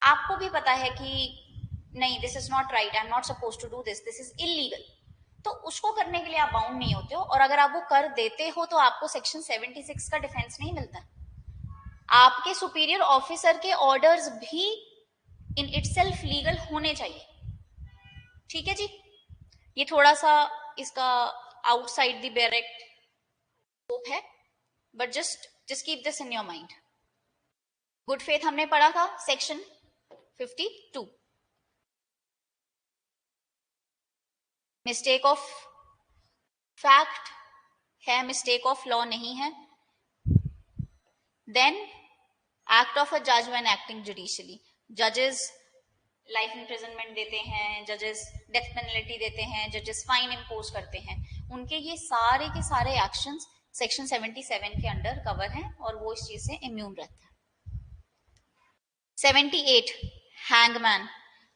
आपको भी पता है कि नहीं this is not right, I am not suppose to do this, this is illegal, तो उसको करने के लिए आप बाउंड नहीं होते हो, और अगर आप वो कर देते हो तो आपको सेक्शन 76 का डिफेंस नहीं मिलता। आपके सुपीरियर ऑफिसर के ऑर्डर्स भी इन इटसेल्फ लीगल होने चाहिए, ठीक है जी। ये थोड़ा सा इसका आउटसाइड द बैरेक्ट स्कोप है, but just keep this in your mind. Good faith हमने पढ़ा था सेक्शन 52। मिस्टेक ऑफ फैक्ट है, मिस्टेक ऑफ लॉ नहीं है। देन एक्ट ऑफ अ जज व्हेन एक्टिंग जुडिशियली, जजेस लाइफ इंप्रिजनमेंट देते हैं, जजेस डेथ पेनल्टी देते हैं, जजेस फाइन इम्पोज करते हैं, उनके ये सारे के सारे एक्शंस सेक्शन 77 के अंडर कवर हैं और वो इस चीज से इम्यून रहता है। 78 hangman,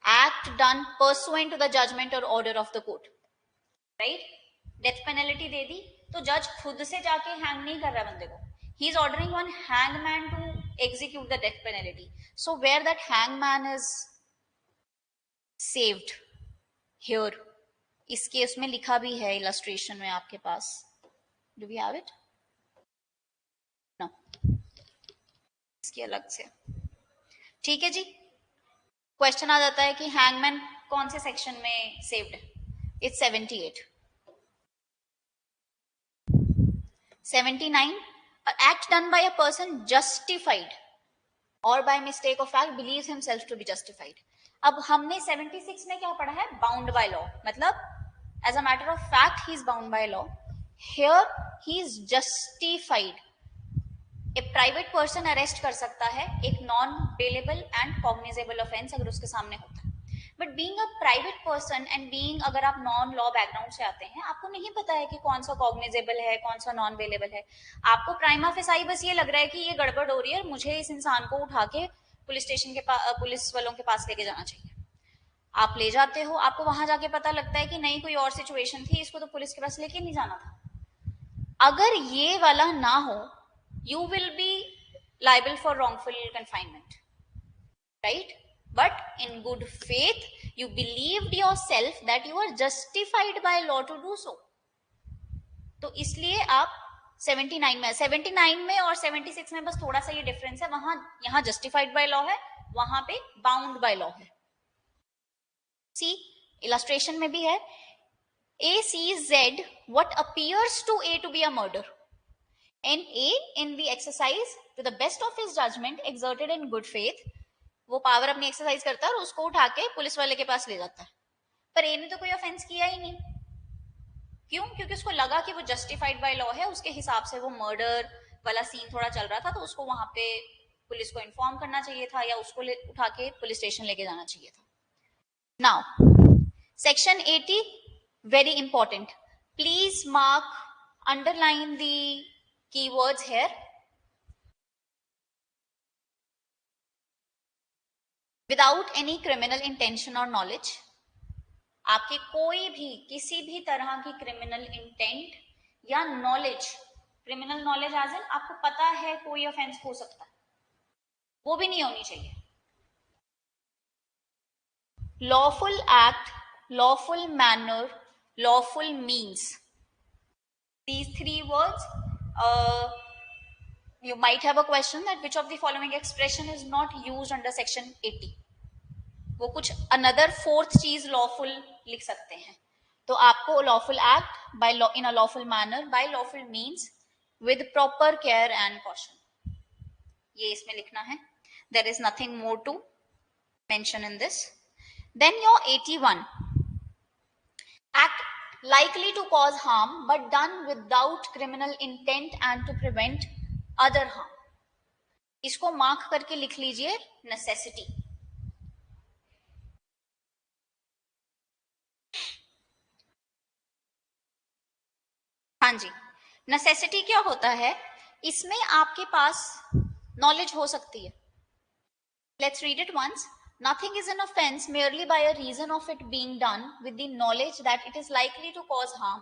act done pursuant to the judgment और order of the court, right. Death penalty दे दी तो जज खुद से जाके हैंग नहीं कर रहा बंदे को, he is ordering one hangman to execute the death penalty. So where that hangman is saved here, इसके उसमें लिखा भी है इलस्ट्रेशन में आपके पास, do we have it? No, इसकी अलग से, ठीक है जी। क्वेश्चन आ जाता है कि हैंगमैन कौन से सेक्शन में सेव्ड है, it's 78। 79 act done by a person justified or by mistake of fact believes himself to be justified। अब हमने 76 में क्या पढ़ा है, बाउंड बाय लॉ, मतलब as a matter of fact he is bound by law, here he is justified. A private person arrest कर सकता है एक non bailable and cognizable offence अगर उसके सामने होता है, but being a private person and being, अगर आप नॉन लॉ बैकग्राउंड से आते हैं, आपको नहीं पता है कि कौन सा कॉग्निजेबल है कौन सा नॉन बेलेबल है, आपको प्राइमा फेसाई बस ये लग रहा है कि ये गड़बड़ हो रही है, मुझे इस इंसान को उठा के पुलिस स्टेशन के पास, पुलिस वालों के पास लेके जाना चाहिए। आप ले जाते हो, आपको वहां जाके पता लगता है कि नहीं कोई और सिचुएशन थी, इसको तो पुलिस के पास लेके नहीं जाना था। अगर ये वाला ना हो, you will be liable for wrongful confinement, right? But in good faith you believed yourself that you are justified by law to do so, तो इसलिए आप 79 में और 76 में बस थोड़ा सा ये डिफरेंस है, वहां यहां जस्टिफाइड बाय लॉ है, वहां पे बाउंड बाय लॉ है। सी इलस्ट्रेशन में भी है, A sees Z what appears to A to be a murder, and A in the exercise to the best of his judgment exerted in good faith, वो power अपनी exercise करता है और उसको उठा के पुलिस वाले के पास ले जाता है, पर ए ने तो कोई ऑफेंस किया ही नहीं। क्यों? क्योंकि उसको लगा कि वो जस्टिफाइड बाय लॉ है, उसके हिसाब से वो मर्डर वाला सीन थोड़ा चल रहा था, तो उसको वहां पे पुलिस को इन्फॉर्म करना चाहिए था या उसको उठा के पुलिस स्टेशन लेके जाना चाहिए था। Now section 80 very important, please mark, underline the keywords here। Without any criminal intention or knowledge, आपके कोई भी किसी भी तरह की क्रिमिनल इंटेंट या knowledge, criminal knowledge as in आपको पता है कोई ऑफेंस हो सकता है, वो भी नहीं होनी चाहिए। Lawful act, lawful manner, lawful means, these three words you might have a question that which of the following expression is not used under section 80. वो कुछ another fourth चीज lawful लिख सकते हैं. तो आपको lawful act by law in a lawful manner by lawful means with proper care and caution, ये इसमें लिखना है. There is nothing more to mention in this. Then your 81, act likely to cause harm but done without criminal intent and to prevent other harm. इसको mark करके लिख लीजिए necessity. हाँ जी, necessity क्या होता है? इसमें आपके पास नॉलेज हो सकती है. Let's read it once. Nothing is an offense merely by a reason of it being done with the knowledge that it is likely to cause harm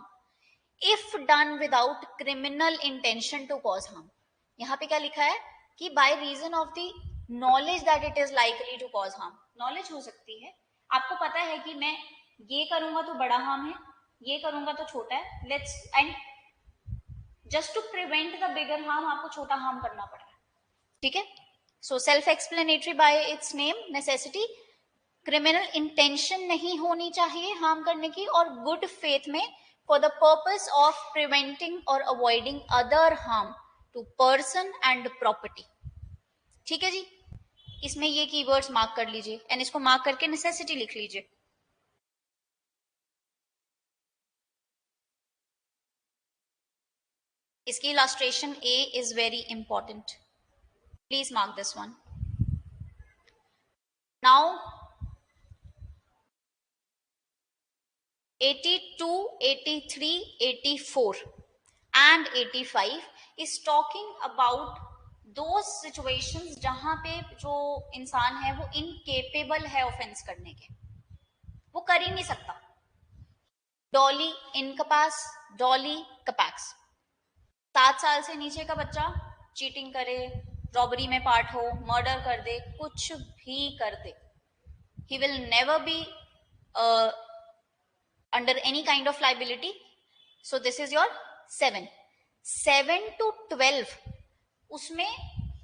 if done without criminal intention to cause harm. यहाँ पे क्या लिखा है कि by reason of the knowledge that it is likely to cause harm. Knowledge हो सकती है, आपको पता है कि मैं ये करूंगा तो बड़ा हार्म है, ये करूंगा तो छोटा है. Let's end just to prevent the bigger harm आपको छोटा हार्म करना पड़ रहा है. ठीक है. So self explanatory by its name necessity. Criminal intention नहीं होनी चाहिए हार्म करने की, और गुड फेथ में for the purpose of preventing और avoiding other harm to person and property. ठीक है जी. इसमें ये कीवर्ड्स मार्क कर लीजिए एंड इसको मार्क करके नेसेसिटी लिख लीजिए. इसकी illustration A is very important. Please mark this one. Now 82, 83, 84 and 85 is talking about those situations जहां पे जो इंसान है वो इनकेपेबल है ऑफेंस करने के, वो कर ही नहीं सकता. डॉली इनकपास, डॉली कपैक्स. 7 साल से नीचे का बच्चा चीटिंग करे, रॉबरी में पार्ट हो, मर्डर कर दे, कुछ भी कर दे, he will never be under any kind of liability. So this is your 7. 7 to 12 उसमें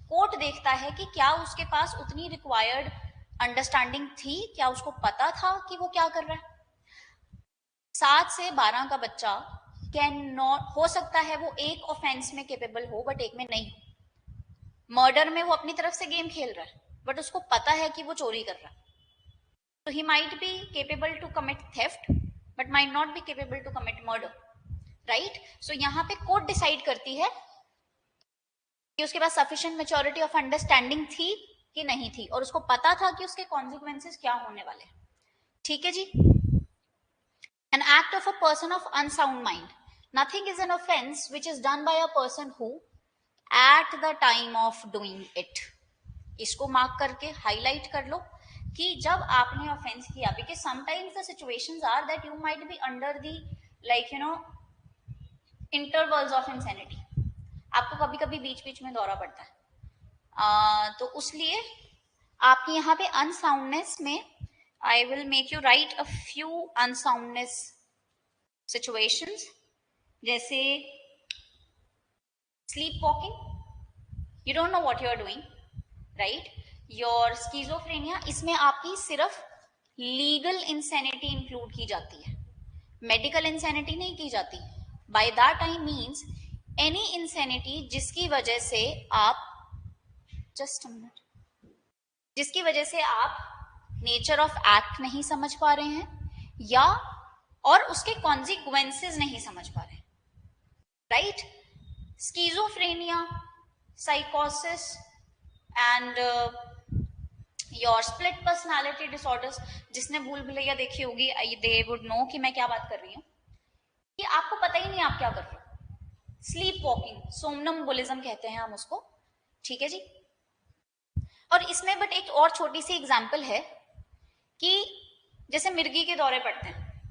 कोर्ट देखता है कि क्या उसके पास उतनी रिक्वायर्ड अंडरस्टैंडिंग थी, क्या उसको पता था कि वो क्या कर रहा है. 7 से 12 का बच्चा कैन नॉट, हो सकता है वो एक ऑफेंस में केपेबल हो बट एक में नहीं. मर्डर में वो अपनी तरफ से गेम खेल रहा है बट उसको पता है कि वो चोरी कर रहा है. तो he might be capable to commit theft but might not be capable to commit murder. Right. So यहाँ पे कोर्ट डिसाइड करती है कि उसके पास सफिशिएंट मैच्योरिटी ऑफ अंडरस्टैंडिंग थी कि नहीं थी, और उसको पता था कि उसके कॉन्सिक्वेंसेस क्या होने वाले. ठीक है जी. An act of a person of unsound mind. Nothing is an offense which is done by a person who, at the time of doing it. इसको मार्क करके हाईलाइट कर लो कि जब आपने ऑफेंस किया, because sometimes the situations are that you might be under the intervals of insanity. आपको कभी कभी बीच बीच में दौरा पड़ता है. तो उसलिए आपकी यहाँ पे अनसाउंडनेस में I will make you write a few unsoundness situations, जैसे sleepwalking, you don't know what you are doing, right? Your schizophrenia, इसमें आपकी सिर्फ legal insanity include की जाती है, medical insanity नहीं की जाती. By that I means any insanity जिसकी वजह से आप, just a minute, जिसकी वजह से आप नेचर ऑफ एक्ट नहीं समझ पा रहे हैं या और उसके कॉन्सिक्वेंसेस नहीं समझ पा रहे हैं. राइट. स्कीजोफ्रेनिया, साइकोसिस and your split personality disorders. जिसने भूल भुलैया देखी होगी दे वुड नो कि मैं क्या बात कर रही हूँ, कि आपको पता ही नहीं आप क्या कर रहे हो. स्लीप वॉकिंग, सोमनम्बुलिज्म कहते हैं हम उसको. ठीक है जी. और इसमें बट एक और छोटी सी एग्जांपल है कि जैसे मिर्गी के दौरे पड़ते हैं.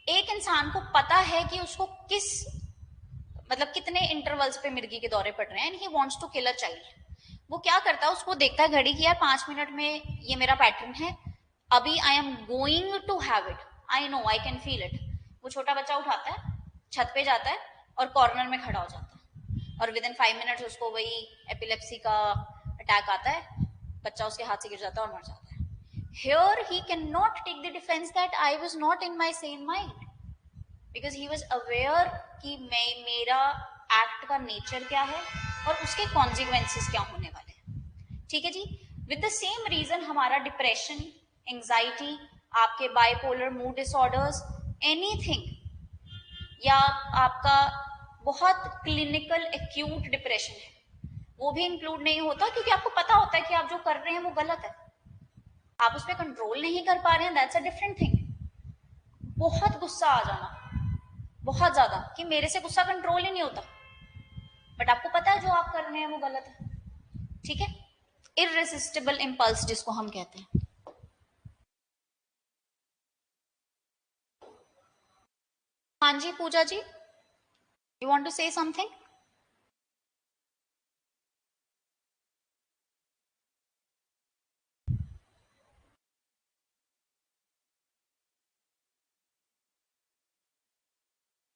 एक इंसान को पता है कि उसको कितने इंटरवल्स पे मिर्गी के दौरे पड़ रहे हैं, and he wants to kill a child. वो क्या करता है, उसको देखता है घड़ी की, यार 5 मिनट में ये मेरा पैटर्न है, अभी I am going to have it, I know, I can feel it. वो छोटा बच्चा उठाता है, छत पे जाता है और कॉर्नर में खड़ा हो जाता है. और विद इन 5 मिनट्स उसको वही एपिलेप्सी का अटैक आता है, बच्चा उसके हाथ से गिर जाता है और मर जाता है. Here he cannot take the defense that I was not in my sane mind, because he was aware कि मेरा एक्ट का नेचर क्या है और उसके कॉन्सिक्वेंसेस क्या होने वाले हैं. ठीक है जी. विद द सेम रीजन हमारा डिप्रेशन, एंजाइटी, आपके बाइपोलर मूड डिसऑर्डर्स, एनीथिंग, या आपका बहुत क्लिनिकल एक्यूट डिप्रेशन है, वो भी इंक्लूड नहीं होता, क्योंकि आपको पता होता है कि आप जो कर रहे हैं वो गलत है, आप उस पर कंट्रोल नहीं कर पा रहे हैं, दैट्स अ डिफरेंट थिंग. बहुत गुस्सा आ जाना, बहुत ज्यादा, कि मेरे से गुस्सा कंट्रोल ही नहीं होता, बट आपको पता है जो आप कर रहे हैं वो गलत है. ठीक है. इररेसिस्टिबल इंपल्स जिसको हम कहते हैं. हाँ जी Pooja ji, you want to say something?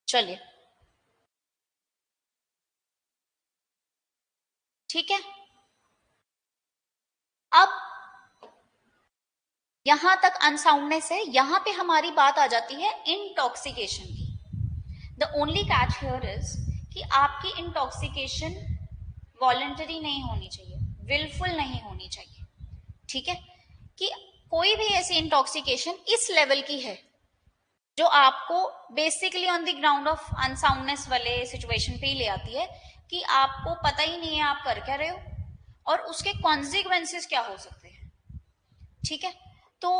चलिए ठीक है. अब यहां तक अनसाउंडनेस है, यहां पे हमारी बात आ जाती है इंटॉक्सिकेशन की. The only catch here is कि आपकी इंटॉक्सिकेशन वॉलंटरी नहीं होनी चाहिए, विलफुल नहीं होनी चाहिए. ठीक है. कि कोई भी ऐसी इंटॉक्सिकेशन इस लेवल की है जो आपको basically on the ground of unsoundness वाले सिचुएशन पे ही ले आती है, कि आपको पता ही नहीं है आप कर क्या रहे हो और उसके कॉन्सिक्वेंसेस क्या हो सकते हैं. ठीक है. तो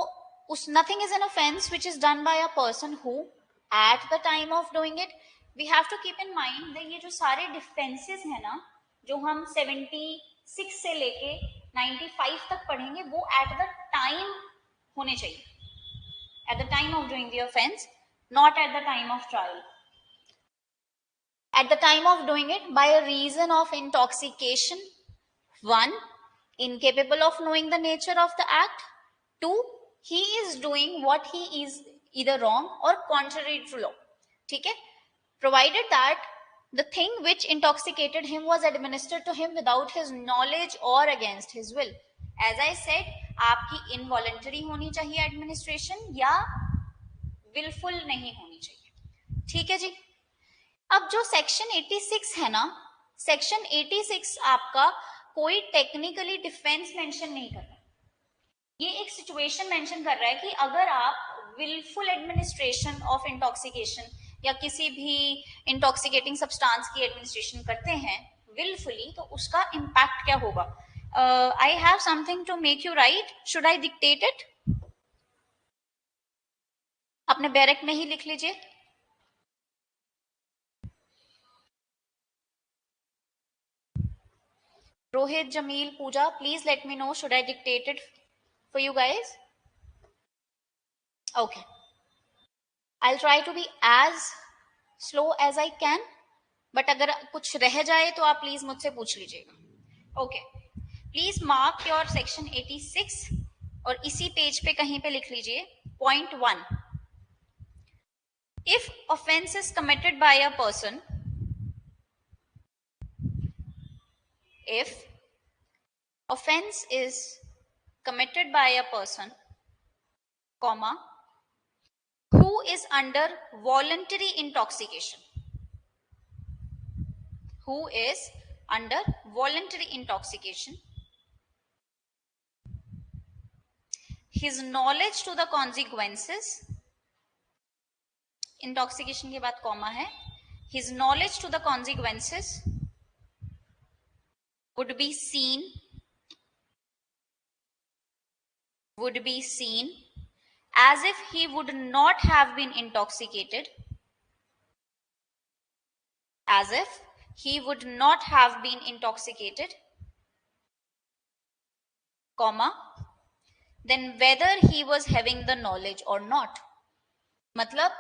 उस nothing is an offence which is done by a person who at the time of doing it, we have to keep in mind ये जो सारे डिफेंसेस है ना, जो हम 76 से लेके 95 तक पढ़ेंगे, वो एट द टाइम होने चाहिए, at the time of doing the offense, not at the time of trial. At the time of doing it, by a reason of intoxication, 1, incapable of knowing the nature of the act, 2, he is doing what he is either wrong or contrary to law. ठीक है. Provided that the thing which intoxicated him was administered to him without his knowledge or against his will. As I said, आपकी involuntary होनी चाहिए administration, या wilful नहीं होनी चाहिए. ठीक है जी. अब जो सेक्शन 86 है ना, सेक्शन 86 आपका कोई टेक्निकली डिफेंस मेंशन नहीं कर रहा, ये एक सिचुएशन मेंशन कर रहा है कि अगर आप विलफुल एडमिनिस्ट्रेशन ऑफ इंटॉक्सिकेशन या किसी भी इंटॉक्सिकेटिंग सब्सटेंस की एडमिनिस्ट्रेशन करते हैं विलफुली, तो उसका इम्पैक्ट क्या होगा. I have something to make you write, should I dictate it? अपने बैरक में ही लिख लीजिए. Rohit, Jameel, Pooja, please let me know, should I dictate it for you guys? Okay. I'll try to be as slow as I can, but अगर कुछ रह जाए तो आप प्लीज मुझसे पूछ लीजिएगा. Okay. Please mark your section 86 और इसी पेज पे कहीं पे लिख लीजिए point 1. If offense is committed by a person, if offense is committed by a person, comma, who is under voluntary intoxication, who is under voluntary intoxication, his knowledge to the consequences, intoxication के बाद comma है, his knowledge to the consequences would be seen as if he would not have been intoxicated, as if he would not have been intoxicated, comma, then whether he was having the knowledge or not. मतलब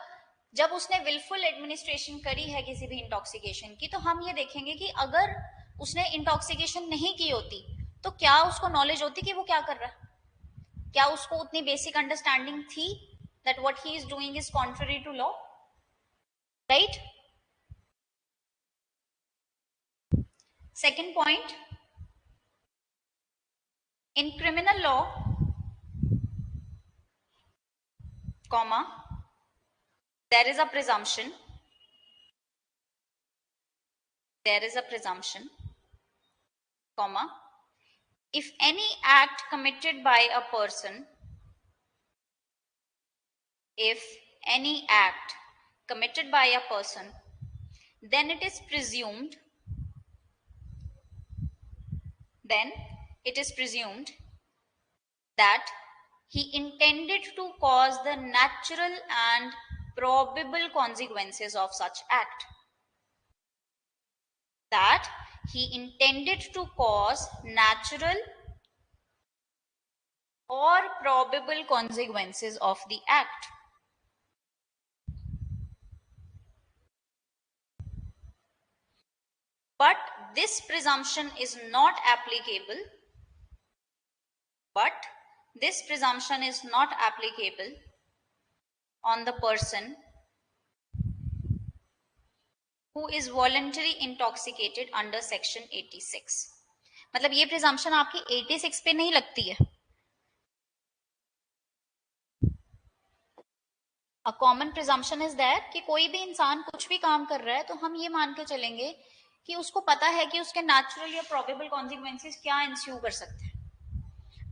जब उसने wilful administration करी है किसी भी intoxication की, तो हम ये देखेंगे कि अगर उसने इंटॉक्सिकेशन नहीं की होती तो क्या उसको नॉलेज होती कि वो क्या कर रहा है, क्या उसको उतनी बेसिक अंडरस्टैंडिंग थी that what he is doing is contrary to law, right? Second point, in criminal law, comma, there is a presumption, comma, if any act committed by a person, then it is presumed that he intended to cause the natural and probable consequences of such act. That he intended to cause natural or probable consequences of the act. But this presumption is not applicable on the person who is voluntarily intoxicated under section 86. मतलब ये presumption आपकी 86 पे नहीं लगती है. A common presumption is that कि कोई भी इंसान कुछ भी काम कर रहा है तो हम ये मान के चलेंगे कि उसको पता है कि उसके नेचुरल या प्रोबेबल कॉन्सिक्वेंसेस क्या इंस्यू कर सकते हैं.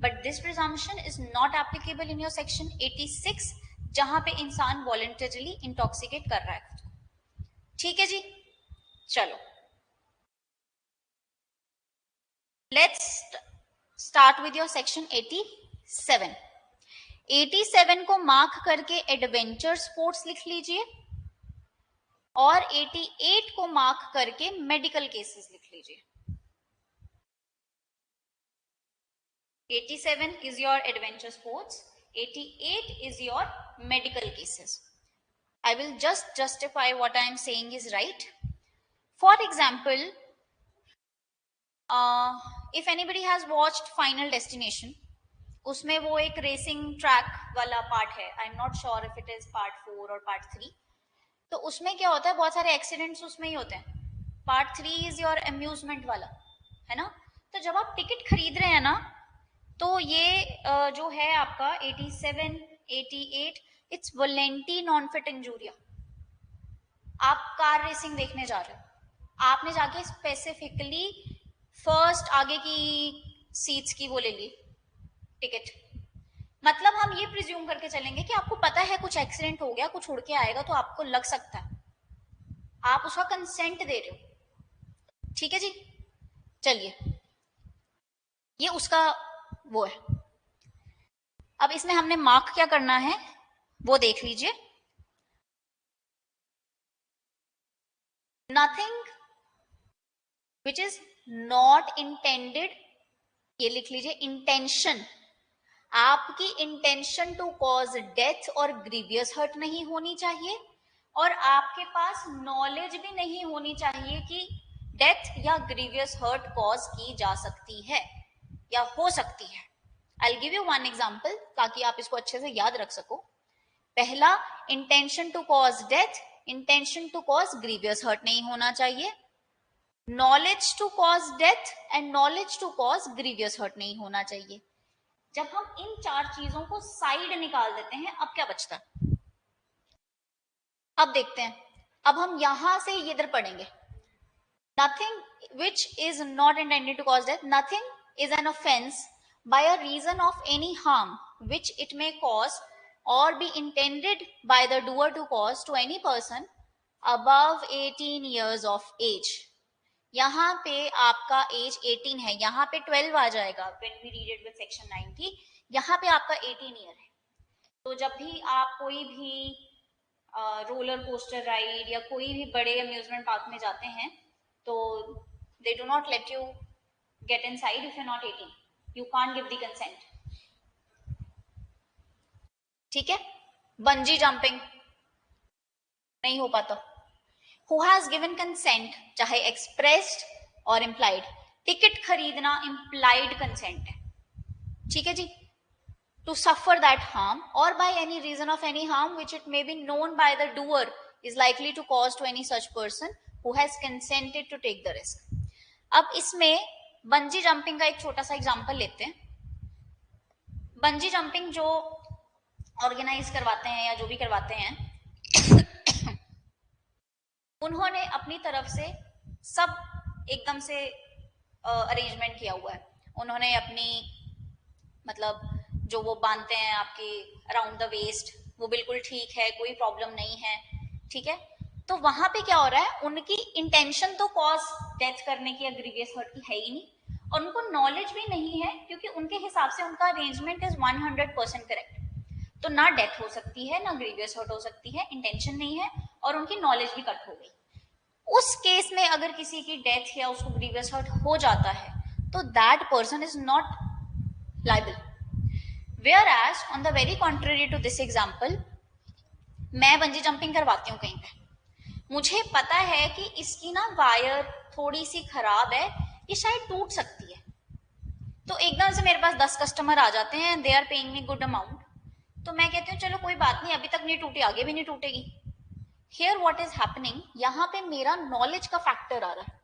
But this presumption is not applicable in your section 86 जहां पे इंसान वॉलंटरली इंटॉक्सिकेट कर रहा है. ठीक है जी, चलो let's start with your section 87. 87 को मार्क करके एडवेंचर स्पोर्ट्स लिख लीजिए और 88 को मार्क करके मेडिकल केसेस लिख लीजिए. 87 is your adventure sports, 88 is your medical cases. I will just justify what I am saying is right. For example, if anybody has watched Final Destination, उसमें वो एक रेसिंग ट्रैक वाला part है. आई am not sure if it is part 4 और part 3. तो उसमें क्या होता है, बहुत सारे एक्सीडेंट्स उसमें ही होते हैं. पार्ट 3 इज योर अम्यूजमेंट वाला, है ना. तो जब आप टिकट खरीद रहे हैं ना, तो ये जो है आपका 87, 88, इट्स वोलेंटी नॉन फिट इंजूरिया. आप कार रेसिंग देखने जा रहे हो, आपने जाके स्पेसिफिकली फर्स्ट आगे की सीट्स की वो ले ली टिकट. मतलब हम ये प्रिज्यूम करके चलेंगे कि आपको पता है कुछ एक्सीडेंट हो गया, कुछ उड़ के आएगा तो आपको लग सकता है, आप उसका कंसेंट दे रहे हो. ठीक है जी, चलिए ये उसका वो है. अब इसमें हमने मार्क क्या करना है वो देख लीजिए. Nothing which is not intended, ये लिख लीजिए. इंटेंशन, आपकी इंटेंशन टू कॉज डेथ और ग्रीवियस हर्ट नहीं होनी चाहिए और आपके पास नॉलेज भी नहीं होनी चाहिए कि डेथ या ग्रीवियस हर्ट कॉज की जा सकती है या हो सकती है. I give you one example ताकि आप इसको अच्छे से याद रख सको. पहला, intention to cause death, intention to cause grievous hurt नहीं होना चाहिए. Knowledge to cause death and knowledge to cause grievous hurt नहीं होना चाहिए. जब हम इन चार चीजों को साइड निकाल देते हैं, अब क्या बचता है, अब देखते हैं. अब हम यहां से इधर पढ़ेंगे. Nothing which is not intended to cause death, nothing is an offence by a reason of any harm which it may cause or be intended by the doer to cause to any person above 18 years of age. यहाँ पे आपका as 18 है, यहाँ पे 12 आ जाएगा when we read it with section 90. यहाँ पे आपका 18 ईयर है. तो जब भी आप कोई भी रोलर कोस्टर राइड या कोई भी बड़े अम्यूजमेंट पार्क में जाते हैं तो they do not let you get inside if you're not 18. You can't give the consent. ठीक है. बंजी जंपिंग नहीं हो पाता. Who has given consent, चाहे एक्सप्रेस्ड और इम्प्लाइड. टिकट खरीदना इम्प्लाइड कंसेंट है. ठीक है जी. To suffer that harm or by any reason of any harm which it may be known by the doer is likely to cause to any such person who has consented to take the risk. अब इसमें bungee jumping का एक छोटा सा example लेते हैं। Bungee jumping जो organise करवाते हैं या जो भी करवाते हैं, उन्होंने अपनी तरफ से सब एकदम से अरेंजमेंट किया हुआ है। उन्होंने अपनी मतलब जो वो बांधते हैं आपके अराउंड द वेस्ट, वो बिल्कुल ठीक है, कोई प्रॉब्लम नहीं है, ठीक है। तो वहां पे क्या हो रहा है, उनकी इंटेंशन तो कॉज डेथ करने की या ग्रीवियस हर्ट की है ही नहीं, और उनको नॉलेज भी नहीं है, क्योंकि उनके हिसाब से उनका अरेंजमेंट इज 100% करेक्ट। तो ना डेथ हो सकती है, ना ग्रीवियस हर्ट हो सकती है, इंटेंशन नहीं है, और उनकी नॉलेज भी कट हो गई। उस केस में अगर किसी की डेथ या उसको ग्रीवियस हर्ट हो जाता है, तो that person is not liable. Whereas on the very contrary to this example, मैं बंजी जंपिंग करवाती हूँ कहीं पे, मुझे पता है कि इसकी ना वायर थोड़ी सी खराब है, ये शायद टूट सकती है, तो एकदम से मेरे पास 10 कस्टमर आ जाते हैं, they are paying me good amount, तो मैं कहती हूँ चलो कोई बात नहीं, अभी तक नहीं टूटी, आगे भी नहीं टूटेगी। हियर व्हाट इज हैपनिंग, यहाँ पे मेरा नॉलेज का फैक्टर आ रहा है,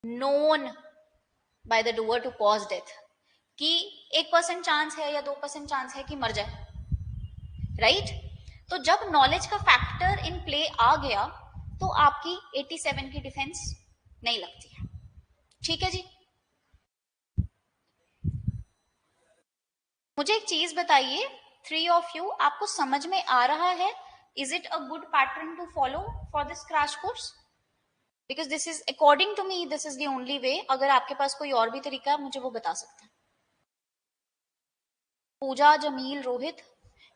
known by the doer to cause death, कि 1% चांस है या 2% चांस है कि मर जाए, राइट? तो जब नॉलेज का फैक्टर इन प्ले आ गया, तो आपकी 87 की डिफेंस नहीं लगती है, ठीक है जी। मुझे एक चीज बताइए, 3 ऑफ यू, आपको समझ में आ रहा है, is it a good pattern to follow for this crash course? Because this is according to me this is the only way. अगर आपके पास कोई और भी तरीका है, मुझे वो बता सकते हैं। Pooja, Jameel, Rohit,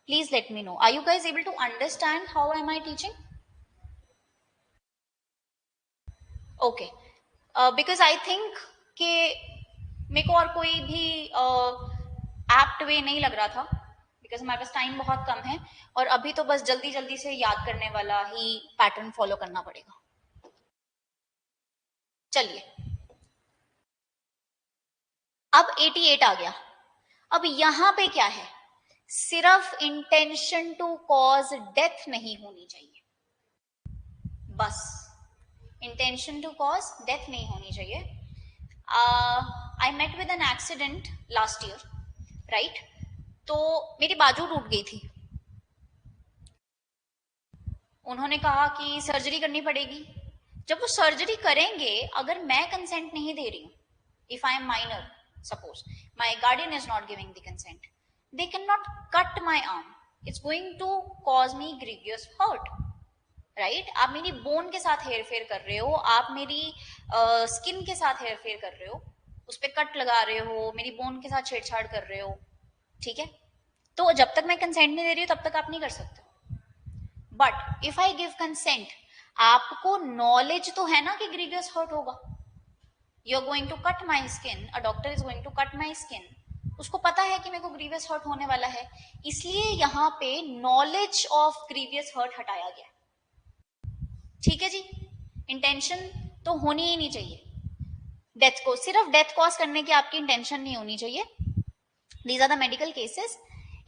please let me know. Are you guys able to understand how am I teaching? Okay. Because I think कि मेरे को और कोई भी एप्ट वे नहीं लग रहा था, बिकॉज हमारे पास टाइम बहुत कम है, और अभी तो बस जल्दी जल्दी से याद करने वाला ही पैटर्न फॉलो करना पड़ेगा। चलिए, अब 88 आ गया। अब यहां पे क्या है, सिर्फ इंटेंशन टू कॉज डेथ नहीं होनी चाहिए, बस इंटेंशन टू कॉज डेथ नहीं होनी चाहिए। I met with an accident last year, right? तो मेरी बाजू टूट गई थी, उन्होंने कहा कि सर्जरी करनी पड़ेगी। जब वो सर्जरी करेंगे, अगर मैं कंसेंट नहीं दे रही हूँ, if I am minor, suppose my guardian is not giving the consent, they can not cut my arm, it's going to cause me grievous hurt, right? आप मेरी बोन के साथ हेर फेर कर रहे हो, आप मेरी स्किन के साथ हेर फेर कर रहे हो, उस पर कट लगा रहे हो, मेरी बोन के साथ छेड़छाड़ कर रहे हो, ठीक है? तो जब तक मैं कंसेंट नहीं दे रही हूँ, तब तक आप नहीं कर सकते। But if I give consent, आपको नॉलेज तो है ना कि ग्रीवियस हर्ट होगा, you are going to cut my skin, a doctor is going to cut my skin, उसको पता है कि मेरे को ग्रीवियस हर्ट होने वाला है, इसलिए यहाँ पे नॉलेज ऑफ ग्रीवियस हर्ट हटाया गया, ठीक है जी। इंटेंशन तो होनी ही नहीं चाहिए, डेथ को सिर्फ डेथ कॉज करने की आपकी इंटेंशन नहीं होनी चाहिए। These are the medical cases.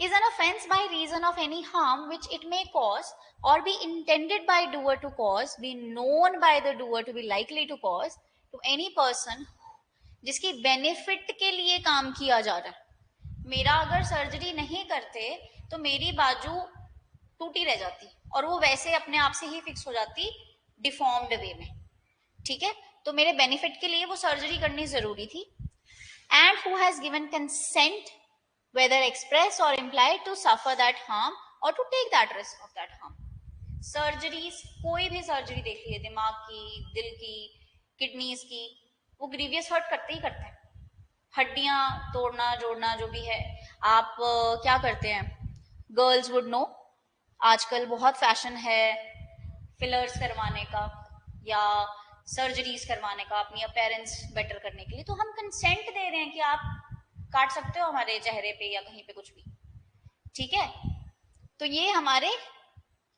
Is an offense by reason of any harm which it may cause or be intended by doer to cause, be known by the doer to be likely to cause to any person, जिसकी benefit के लिए काम किया जा रहा है। मेरा अगर सर्जरी नहीं करते तो मेरी बाजू टूटी रह जाती, और वो वैसे अपने आप से ही फिक्स हो जाती डिफॉर्म्ड वे में, ठीक है? तो मेरे बेनिफिट के लिए वो सर्जरी करनी जरूरी थी। And who has given consent, whether express or implied, to suffer that harm or to take that risk of that harm. Surgeries, कोई भी सर्जरी देख लीजिए, दिमाग की, दिल की, किडनीज की, वो ग्रीवियस हर्ट करते ही करते हैं। हड्डियां तोड़ना जोड़ना जो भी है, आप क्या करते हैं, गर्ल्स वुड नो, आजकल बहुत फैशन है फिलर्स करवाने का या सर्जरीज करवाने का अपनी अपीयरेंस बेटर करने के लिए, तो हम कंसेंट दे रहे हैं कि आप काट सकते हो हमारे चेहरे पे या कहीं पे कुछ भी, ठीक है? तो ये हमारे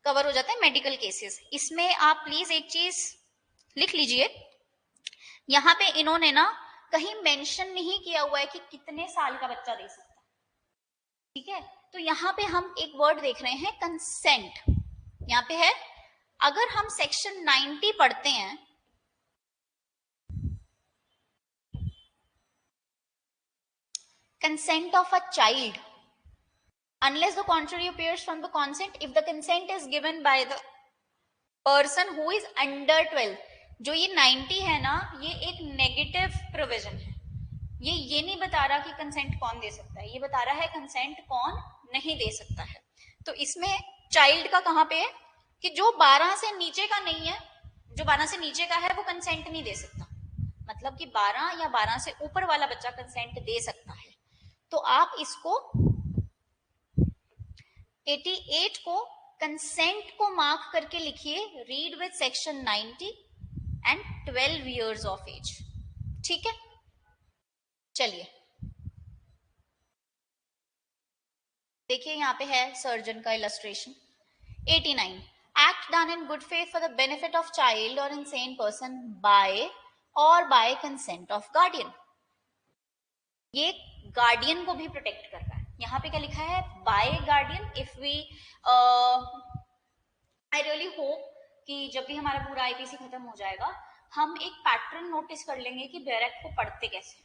कवर हो जाते हैं मेडिकल केसेस। इसमें आप प्लीज एक चीज लिख लीजिए, यहाँ पे इन्होंने ना कहीं मेंशन नहीं किया हुआ है कि कितने साल का बच्चा दे सकता है, ठीक है? तो यहाँ पे हम एक वर्ड देख रहे हैं, कंसेंट, यहाँ पे है। अगर हम सेक्शन 90 पढ़ते हैं, consent of a child unless the contrary appears from the consent if the consent is given by the person who is under 12. जो ये 90 है ना, ये एक नेगेटिव प्रोविजन है. ये नहीं बता रहा कि कंसेंट कौन दे सकता है, ये बता रहा है कंसेंट कौन नहीं दे सकता है. तो इसमें चाइल्ड का कहां पे है कि जो 12 से नीचे का नहीं है, जो 12 से नीचे का है वो कंसेंट नहीं दे सकता. मतलब कि 12 या 12 से ऊपर वाला बच्चा कंसेंट दे सकता है. तो आप इसको 88 को कंसेंट को मार्क करके लिखिए, read with section 90 and 12 years of age. ठीक है, चलिए देखिए यहां पे है सर्जन का illustration. 89 act done in good faith for the benefit of child or insane person by consent of guardian. ये गार्डियन को भी प्रोटेक्ट कर रहा है. यहाँ पे क्या लिखा है, by guardian. If we I really hope कि जब भी हमारा पूरा आईपीसी खत्म हो जाएगा हम एक पैटर्न नोटिस कर लेंगे कि बैरक को पढ़ते कैसे.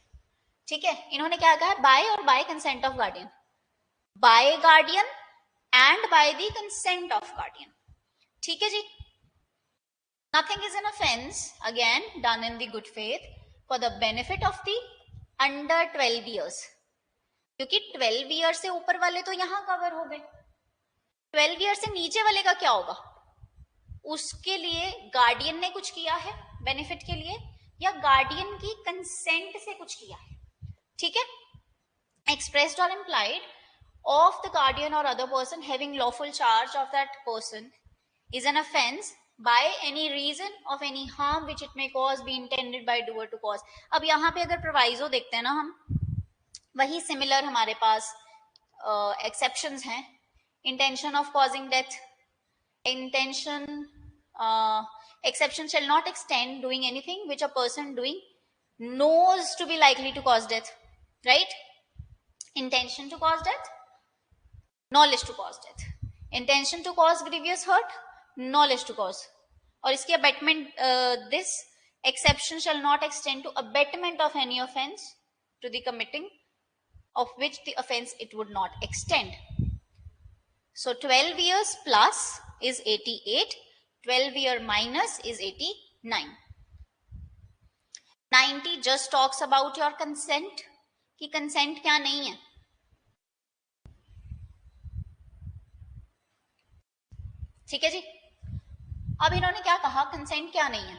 ठीक है, इन्होंने क्या कहा है, बाय और by consent of guardian, by guardian and by the consent of guardian. ठीक है जी. Nothing is an offence again done in the good faith for the benefit of the under 12 years. क्योंकि 12 ईयर से ऊपर वाले तो यहां कवर हो गए. 12 ईयर से नीचे वाले का क्या होगा, उसके लिए गार्डियन ने कुछ किया है बेनिफिट के लिए या गार्डियन की कंसेंट से कुछ किया है. ठीक है, एक्सप्रेस्ड और इम्प्लाइड ऑफ द गार्डियन और other person having lawful charge of that person is an offence by any reason of any harm which it may cause be intended by doer to cause. अब यहाँ पे अगर proviso देखते हैं ना हम, वही सिमिलर हमारे पास एक्सेप्शंस हैं. Intention of causing death, intention exception shall not extend doing anything which a person doing knows to be likely to cause death. Right? Intention to cause death, knowledge to cause death. Intention to cause grievous hurt, knowledge to cause. और इसकी abetment, this exception shall not extend to abatement of any offense to the committing of which the offense it would not extend. So 12 years plus is 88, 12 year minus is 89. 90 just talks about your consent, कि consent क्या नहीं है. ठीक है जी. अब इन्होंने क्या कहा, कंसेंट क्या नहीं है.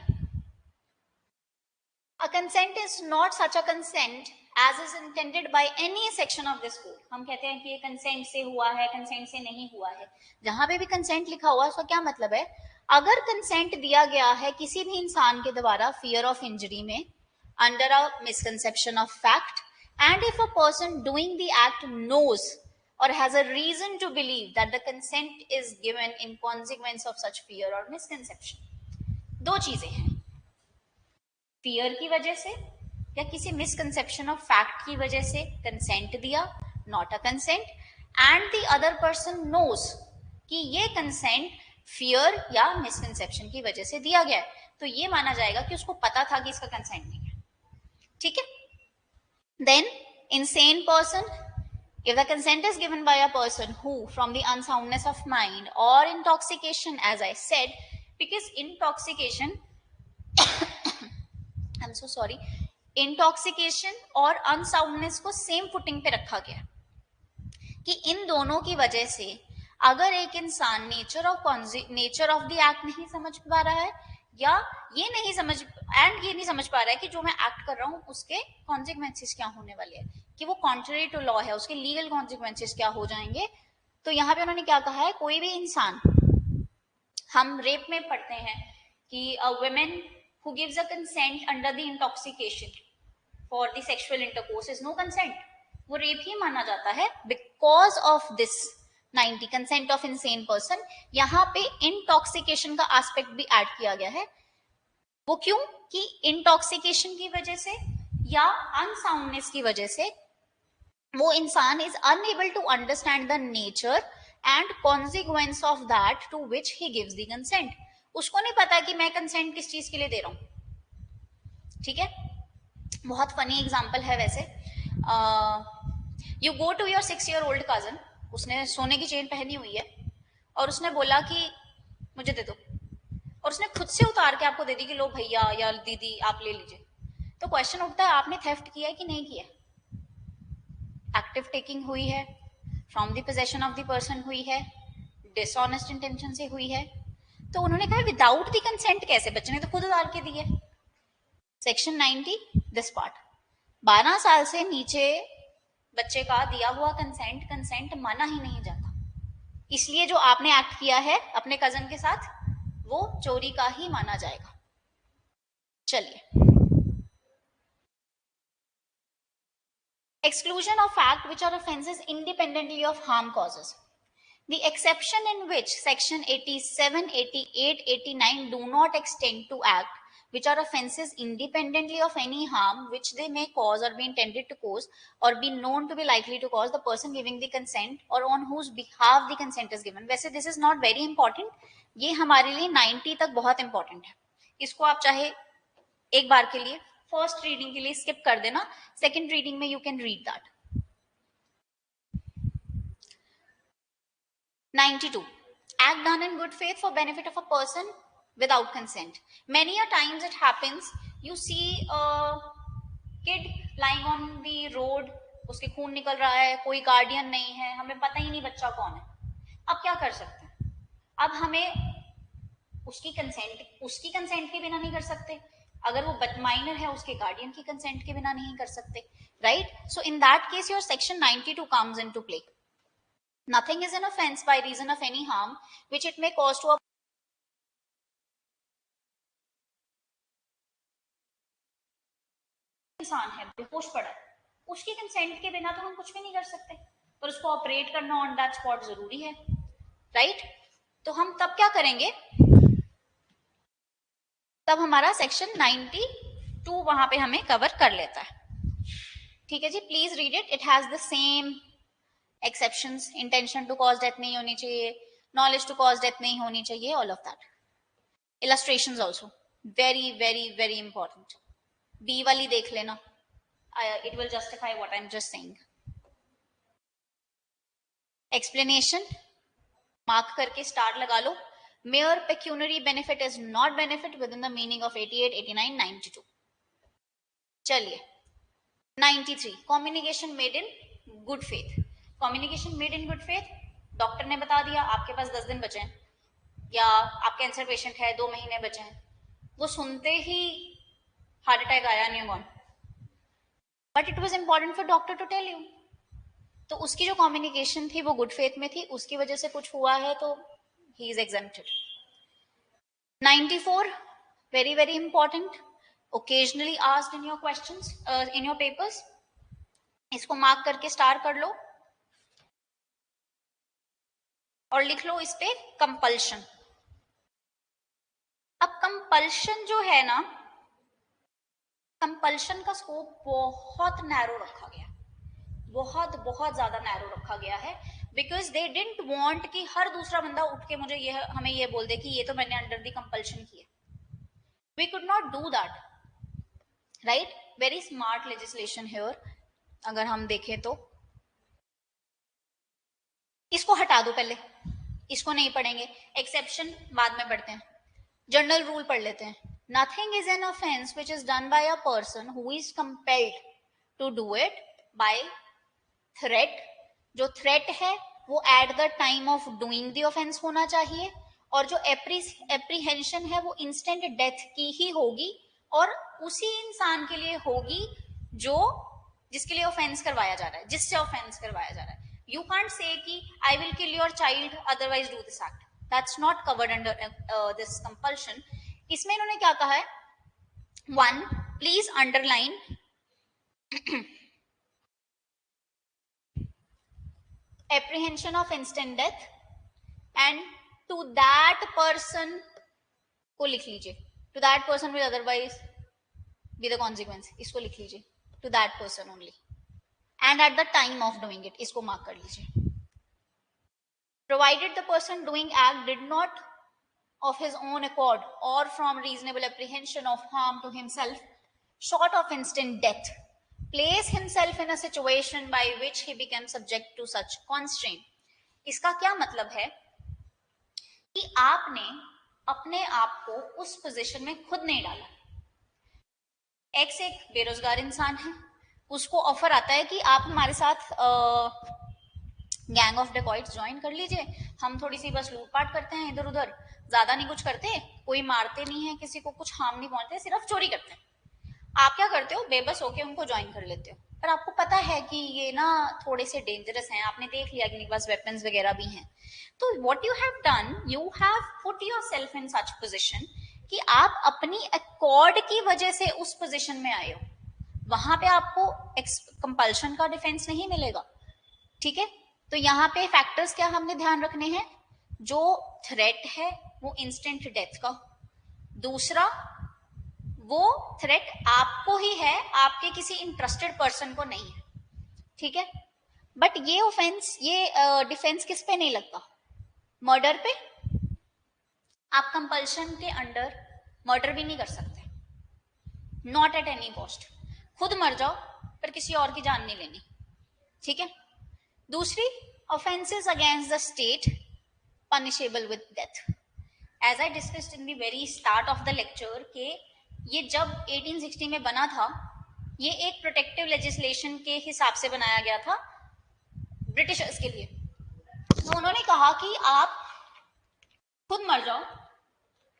A consent is not such a consent as is intended by any section of this code. हम कहते हैं कि ये कंसेंट से हुआ है, कंसेंट से नहीं हुआ है. जहां पे भी कंसेंट लिखा हुआ है उसका क्या मतलब है, अगर कंसेंट दिया गया है किसी भी इंसान के द्वारा फियर ऑफ इंजरी में, under a misconception of fact, and if a person doing the act knows or has a reason to believe that the consent is given in consequence of such fear or misconception. दो चीजें हैं, fear की वजह से या किसी misconception of fact की वजह से कंसेंट दिया, not a consent, and the other person knows कि ये कंसेंट फियर या मिसकंसेप्शन की वजह से दिया गया है, तो ये माना जाएगा कि उसको पता था कि इसका कंसेंट नहीं है. ठीक है. Then insane person, if the consent is given by a person who from the unsoundness of mind or intoxication, as I said, because intoxication I'm so sorry, intoxication और unsoundness को same footing पे रखा गया कि इन दोनों की वजह से अगर एक इंसान नेचर ऑफ द एक्ट नहीं समझ पा रहा है या ये नहीं समझ पा रहा है कि जो मैं एक्ट कर रहा हूं उसके कॉन्सिक्वेंसेस क्या होने वाले हैं, कि वो कॉन्ट्ररी टू लॉ है, उसके लीगल कॉन्सिक्वेंसेस क्या हो जाएंगे. तो यहाँ पे उन्होंने क्या कहा है, कोई भी इंसान, हम रेप में पढ़ते हैं कि a women who gives a consent under the intoxication for the sexual intercourse is no consent, वो रेप ही माना जाता है because of this 90 consent of insane person. यहाँ पे इंटॉक्सिकेशन का एस्पेक्ट भी ऐड किया गया है. वो क्यों, कि इंटॉक्सिकेशन की वजह से या अनसाउंडनेस की वजह से वो इंसान is unable to understand the nature and consequence of that to which he gives the consent. उसको नहीं पता कि मैं कंसेंट किस चीज के लिए दे रहा हूं. ठीक है. बहुत फनी एग्जांपल है वैसे. You go to your 6-year-old cousin, उसने सोने की चेन पहनी हुई है और उसने बोला कि मुझे दे दो, और उसने खुद से उतार के आपको दे दी कि लो भैया या दीदी आप ले लीजिए, तो क्वेश्चन उठता है आपने थेफ्ट किया है कि नहीं किया? एक्टिव टेकिंग हुई है, from the possession of the person हुई है, डिसऑनेस्ट इंटेंशन से हुई है। तो उन्होंने कहा विदाउट द कंसेंट कैसे, बच्चे ने तो खुद उतार के दी है। सेक्शन 90 दिस पार्ट, 12 साल से नीचे बच्चे का दिया हुआ कंसेंट माना ही नहीं जाता, इसलिए जो आपने एक्ट किया है अपने कजन के साथ वो चोरी का ही माना जाएगा। चलिए, exclusion of fact which are offenses independently of harm causes. The exception in which section 87, 88, 89 do not extend to act which are offenses independently of any harm which they may cause or be intended to cause or be known to be likely to cause the person giving the consent or on whose behalf the consent is given. वैसे this is not very important, ये हमारे लिए 90 तक बहुत important है, इसको आप चाहे एक बार के लिए फर्स्ट रीडिंग के लिए स्किप कर देना, सेकंड रीडिंग में you can read that. 92, act done in good faith for benefit of a person without consent. Many a times it happens, you see a kid lying on the road, उसके खून निकल रहा है, कोई guardian नहीं है, हमें पता ही नहीं बच्चा कौन है। अब क्या कर सकते हैं? अब हमें उसकी कंसेंट के बिना नहीं कर सकते, अगर वो माइनर है उसके गार्डियन की कंसेंट के बिना नहीं कर सकते, right? So in that case your section 92 comes into play. Nothing is an offense by reason of any harm which it may cause to a इंसान है, बेहोश पड़ा है, उसकी कंसेंट के बिना तो हम कुछ भी नहीं कर सकते, पर उसको ऑपरेट करना ऑन दैट स्पॉट जरूरी है, राइट? तो हम तब क्या करेंगे, तब हमारा सेक्शन 92 वहां पे हमें कवर कर लेता है। ठीक है जी, please read it, it has the same exceptions, intention to cause death नहीं होनी चाहिए, नॉलेज टू कॉज डेथ नहीं होनी चाहिए, all of that. Illustrations also very very very important, B वाली देख लेना, it will justify what I am just saying. Explanation mark करके स्टार लगा लो, mere pecuniary benefit is not benefit within the meaning of 88, 89, 92. चलिए 93, communication made in good faith. Communication made in good faith, doctor ने बता दिया आपके पास 10 दिन बचे हैं, या आप कैंसर पेशेंट है 2 महीने बचे हैं, वो सुनते ही हार्ट अटैक आया, new gone, but it was important for doctor to tell you, तो उसकी जो कम्युनिकेशन थी वो गुड फेथ में थी, उसकी वजह से कुछ हुआ है तो he is exempted. 94, very very important, occasionally asked in your questions, in your papers, इसको मार्क करके स्टार कर लो और लिख लो इस पे कंपल्शन। अब कंपल्शन जो है ना, कंपल्शन का स्कोप बहुत नैरो रखा गया, बहुत बहुत ज्यादा नैरो रखा गया है, बिकॉज दे डिडंट वांट कि हर दूसरा बंदा उठ के मुझे हमें ये बोल दे कि ये तो मैंने अंडर द कंपल्शन किया। We could not do that, right? Very smart legislation here, अगर हम देखें तो। इसको हटा दो पहले, इसको नहीं पढ़ेंगे, एक्सेप्शन बाद में पढ़ते हैं, जनरल रूल पढ़ लेते हैं। Nothing is an offence which is done by a person who is compelled to do it by threat, जो थ्रेट है वो at the time of doing the offence होना चाहिए, और जो एप्रीहेंशन है वो इंस्टेंट डेथ की ही होगी, और उसी इंसान के लिए होगी जो जिसके लिए ऑफेंस करवाया जा रहा है, जिससे ऑफेंस करवाया जा रहा है। यू कांट से कि I will kill your child otherwise do this act, that's not covered under this compulsion. इसमें इन्होंने क्या कहा है, 1 please underline apprehension of instant death, and to that person को लिख लीजिए, to that person will otherwise be the consequence, इसको लिख लीजिए, to that person only, and at the time of doing it, इसको मार्क कर लीजिए। provided the person doing act did not of his own accord or from reasonable apprehension of harm to himself short of instant death place himself in a situation by which he became subject to such constraint. इसका क्या मतलब है कि आपने अपने आप को उस पोजीशन में खुद नहीं डाला. एक्स एक बेरोजगार इंसान है, उसको ऑफर आता है कि आप हमारे साथ गैंग ऑफ डेकॉइट्स ज्वाइन कर लीजिए, हम थोड़ी सी बस लूटपाट करते हैं इधर उधर, ज्यादा नहीं कुछ करते, कोई मारते नहीं है, किसी को कुछ हार्म नहीं पहुंचते, सिर्फ चोरी करते हैं. आप क्या करते हो, बेबस होके उनको ज्वाइन कर लेते हो, पर आपको पता है कि ये ना थोड़े से डेंजरस हैं, आपने देख लिया कि इनके पास वेपन्स वगैरह भी हैं. तो what you have done, you have put yourself in such position कि आप अपनी अकॉर्ड की वजह से उस पोजीशन में आए हो. वहां पे आपको कंपल्शन का डिफेंस नहीं मिलेगा. ठीक है, तो यहाँ पे फैक्टर्स क्या हमने ध्यान रखने हैं. जो थ्रेट है वो इंस्टेंट डेथ का. दूसरा, वो थ्रेट आपको ही है, आपके किसी इंटरेस्टेड पर्सन को नहीं है. ठीक है, बट ये ऑफेंस, ये डिफेंस किस पे नहीं लगता, मर्डर पे. आप कंपल्शन के अंडर मर्डर भी नहीं कर सकते, नॉट एट एनी कॉस्ट. खुद मर जाओ पर किसी और की जान नहीं लेनी. ठीक है. दूसरी, offences against the state punishable with death. As I discussed in the very start of the lecture के ये जब 1860 में बना था, ये एक प्रोटेक्टिव लेजिस्लेशन के हिसाब से बनाया गया था ब्रिटिशर्स के लिए. तो उन्होंने कहा कि आप खुद मर जाओ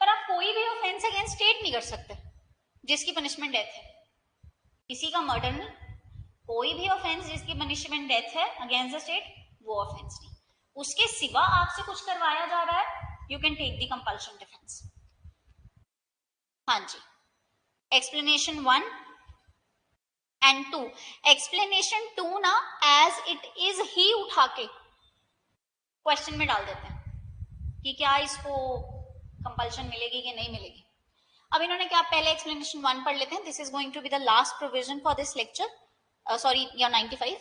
पर आप कोई भी ऑफेंस अगेंस्ट स्टेट नहीं कर सकते जिसकी पनिशमेंट डेथ है. किसी का मर्डर नहीं, कोई भी ऑफेंस जिसकी पनिशमेंट डेथ है अगेंस्ट द स्टेट, वो ऑफेंस नहीं. उसके सिवा आपसे कुछ करवाया जा रहा है, you can take the compulsion defence. हाँ जी. Explanation 1 and 2. एक्सप्लेनेशन 2 ना एज इट इज ही उठा के क्वेश्चन में डाल देते हैं कि क्या इसको कंपल्शन मिलेगी कि नहीं मिलेगी. अब इन्होंने क्या, पहले एक्सप्लेनेशन 1 पढ़ लेते हैं. This is going to be the last provision for this lecture, sorry या 95.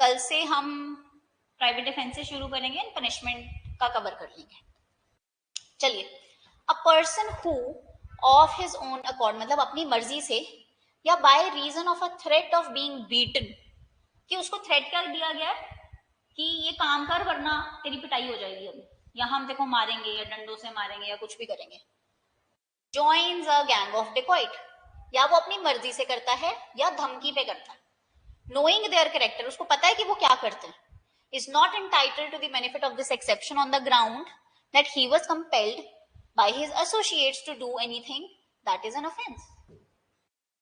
कल से हम प्राइवेट डिफेंस से शुरू करेंगे, पनिशमेंट का कवर कर लेंगे. चलिए. A person who of his own accord, मतलब अपनी मर्जी से या by reason of a threat of being beaten, कि उसको थ्रेट कर दिया गया कि ये काम कर वरना तेरी पिटाई हो जाएगी, अभी या हम देखो मारेंगे या डंडों से मारेंगे या कुछ भी करेंगे. Joins a gang of dacoit, या वो अपनी मर्जी से करता है या धमकी पे करता है. नोइंग देयर कैरेक्टर, उसको पता है कि वो क्या करते हैं. Is not entitled to the benefit of this exception on the ground that he was compelled by his associates to do anything that is an offence.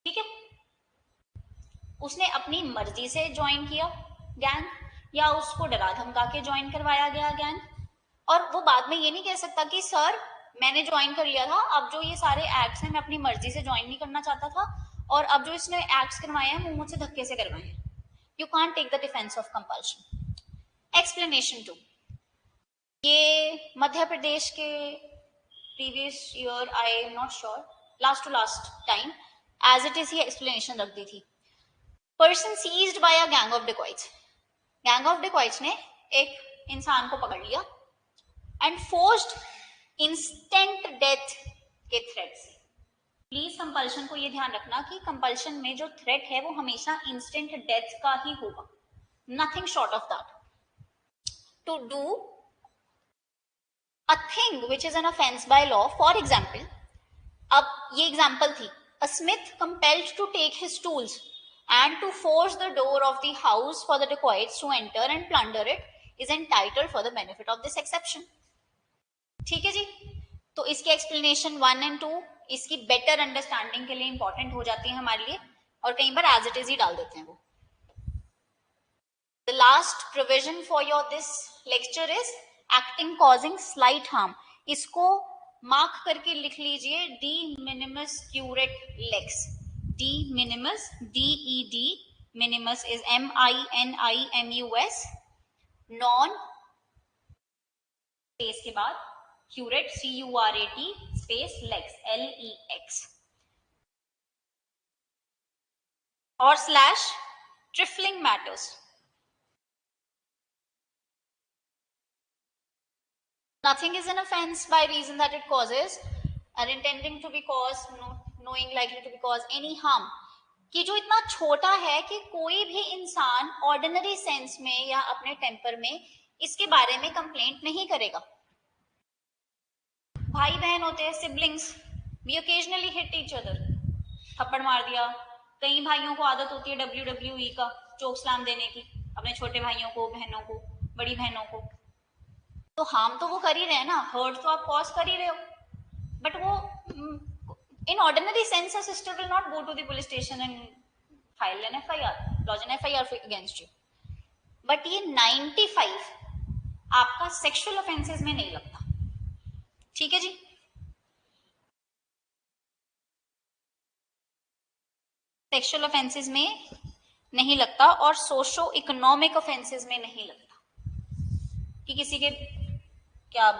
ठीक है, उसने अपनी मर्जी से ज्वाइन किया गैंग, या उसको डरा धमका के ज्वाइन करवाया गया गैंग, और वो बाद में ये नहीं कह सकता कि सर मैंने ज्वाइन कर लिया था, अब जो ये सारे एक्ट्स हैं मैं अपनी मर्जी से ज्वाइन नहीं करना चाहता था, और अब जो इसने एक्ट्स करवाए हैं वो मुझसे धक्के से करवाए हैं. You can't take the defence of compulsion. Explanation 2. ये मध्य प्रदेश के previous year, I am not sure, last to last time as it is ही एक्सप्लेनेशन रख दी थी. Person seized by a gang of dacoits. Gang of dacoits ने एक इंसान को पकड़ लिया एंड फोर्स्ड इंस्टेंट डेथ के थ्रेट से. प्लीज कंपल्शन को ये ध्यान रखना कि कंपल्शन में जो थ्रेट है वो हमेशा इंस्टेंट डेथ का ही होगा, nothing short of that. To do a thing which is an offence by law. For example, अब ये एग्जाम्पल थी, a smith compelled to take his tools and to force the door of the house for the dacoits to enter and plunder it is entitled for the benefit of this exception. ठीक है जी. तो इसके explanation 1 and 2 इसकी better understanding के लिए important हो जाती है हमारे लिए, और कई बार एज इट इज ही डाल देते हैं वो. The last provision for your this lecture is acting causing slight harm. इसको मार्क करके लिख लीजिए, de minimis curat lex. D minimus, DED, minimus is MINIMUS, non space के बाद curate CURAT space lex LEX, और slash trifling matters. Nothing is an offense by reason that it causes or intending to be caused, knowing likely to be cause any harm. कि जो इतना छोटा है कि कोई भी इंसान ऑर्डिनरी सेंस में या अपने टेम्पर में इसके बारे में कंप्लेंट नहीं करेगा। भाई बहन होते हैं, siblings, we occasionally hit each other, थप्पड़ मार दिया। कई भाइयों को आदत होती है WWE का चोक स्लैम देने की, अपने छोटे भाइयों को, बहनों को, बड़ी बहनों को। तो हार्म तो वो कर ही रहे हैं ना, हर्ट तो आप कॉज कर ही रहे हो, बट वो in ordinary sense a sister will not go to the police station and file an FIR, lodge an FIR against you. But ये 95 आपका सेक्सुअल ऑफेंसेस में नहीं लगता। ठीक है जी, सेक्सुअल ऑफेंसेस में नहीं लगता और सोशो इकोनॉमिक ऑफेंसेस में नहीं लगता कि किसी के क्या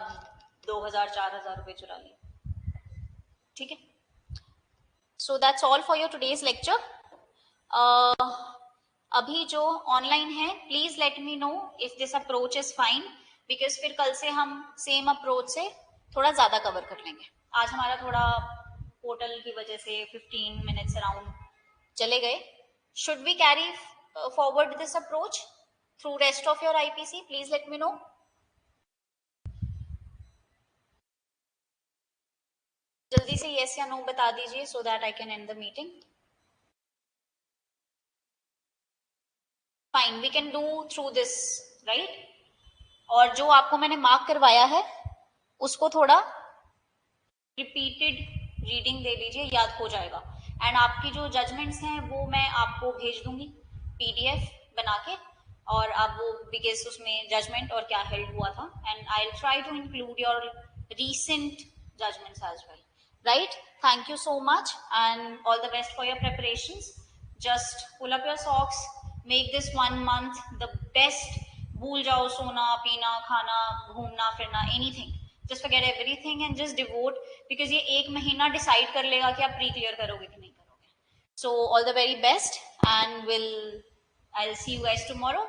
2000-4000 रुपए चुरा लिए। ठीक है, so that's all for your today's lecture. अभी जो ऑनलाइन है please let me know if this approach is fine, because फिर कल से हम सेम अप्रोच से थोड़ा ज्यादा कवर कर लेंगे। आज हमारा थोड़ा पोर्टल की वजह से 15 मिनट्स अराउंड चले गए। Should we carry forward this approach through rest of your IPC? Please let me know. जल्दी से यस या नो बता दीजिए so that I can end the meeting. Fine, we can do through this, right? और जो आपको मैंने mark करवाया है उसको थोड़ा रिपीटेड रीडिंग दे लीजिए, याद हो जाएगा। एंड आपकी जो जजमेंट्स हैं वो मैं आपको भेज दूंगी PDF बना के, और आप वो बिकॉज उसमें जजमेंट और क्या हेल्ड हुआ था, and I will try to include your recent judgements as well, right? Thank you so much and all the best for your preparations. Just pull up your socks, make this 1 month the best. भूल जाओ सोना, पीना, खाना, घूमना फिरना, anything, just forget everything and just devote, because ये 1 महीना decide कर लेगा कि आप प्री क्लियर करोगे कि नहीं करोगे। So all the very best and I'll see you guys tomorrow.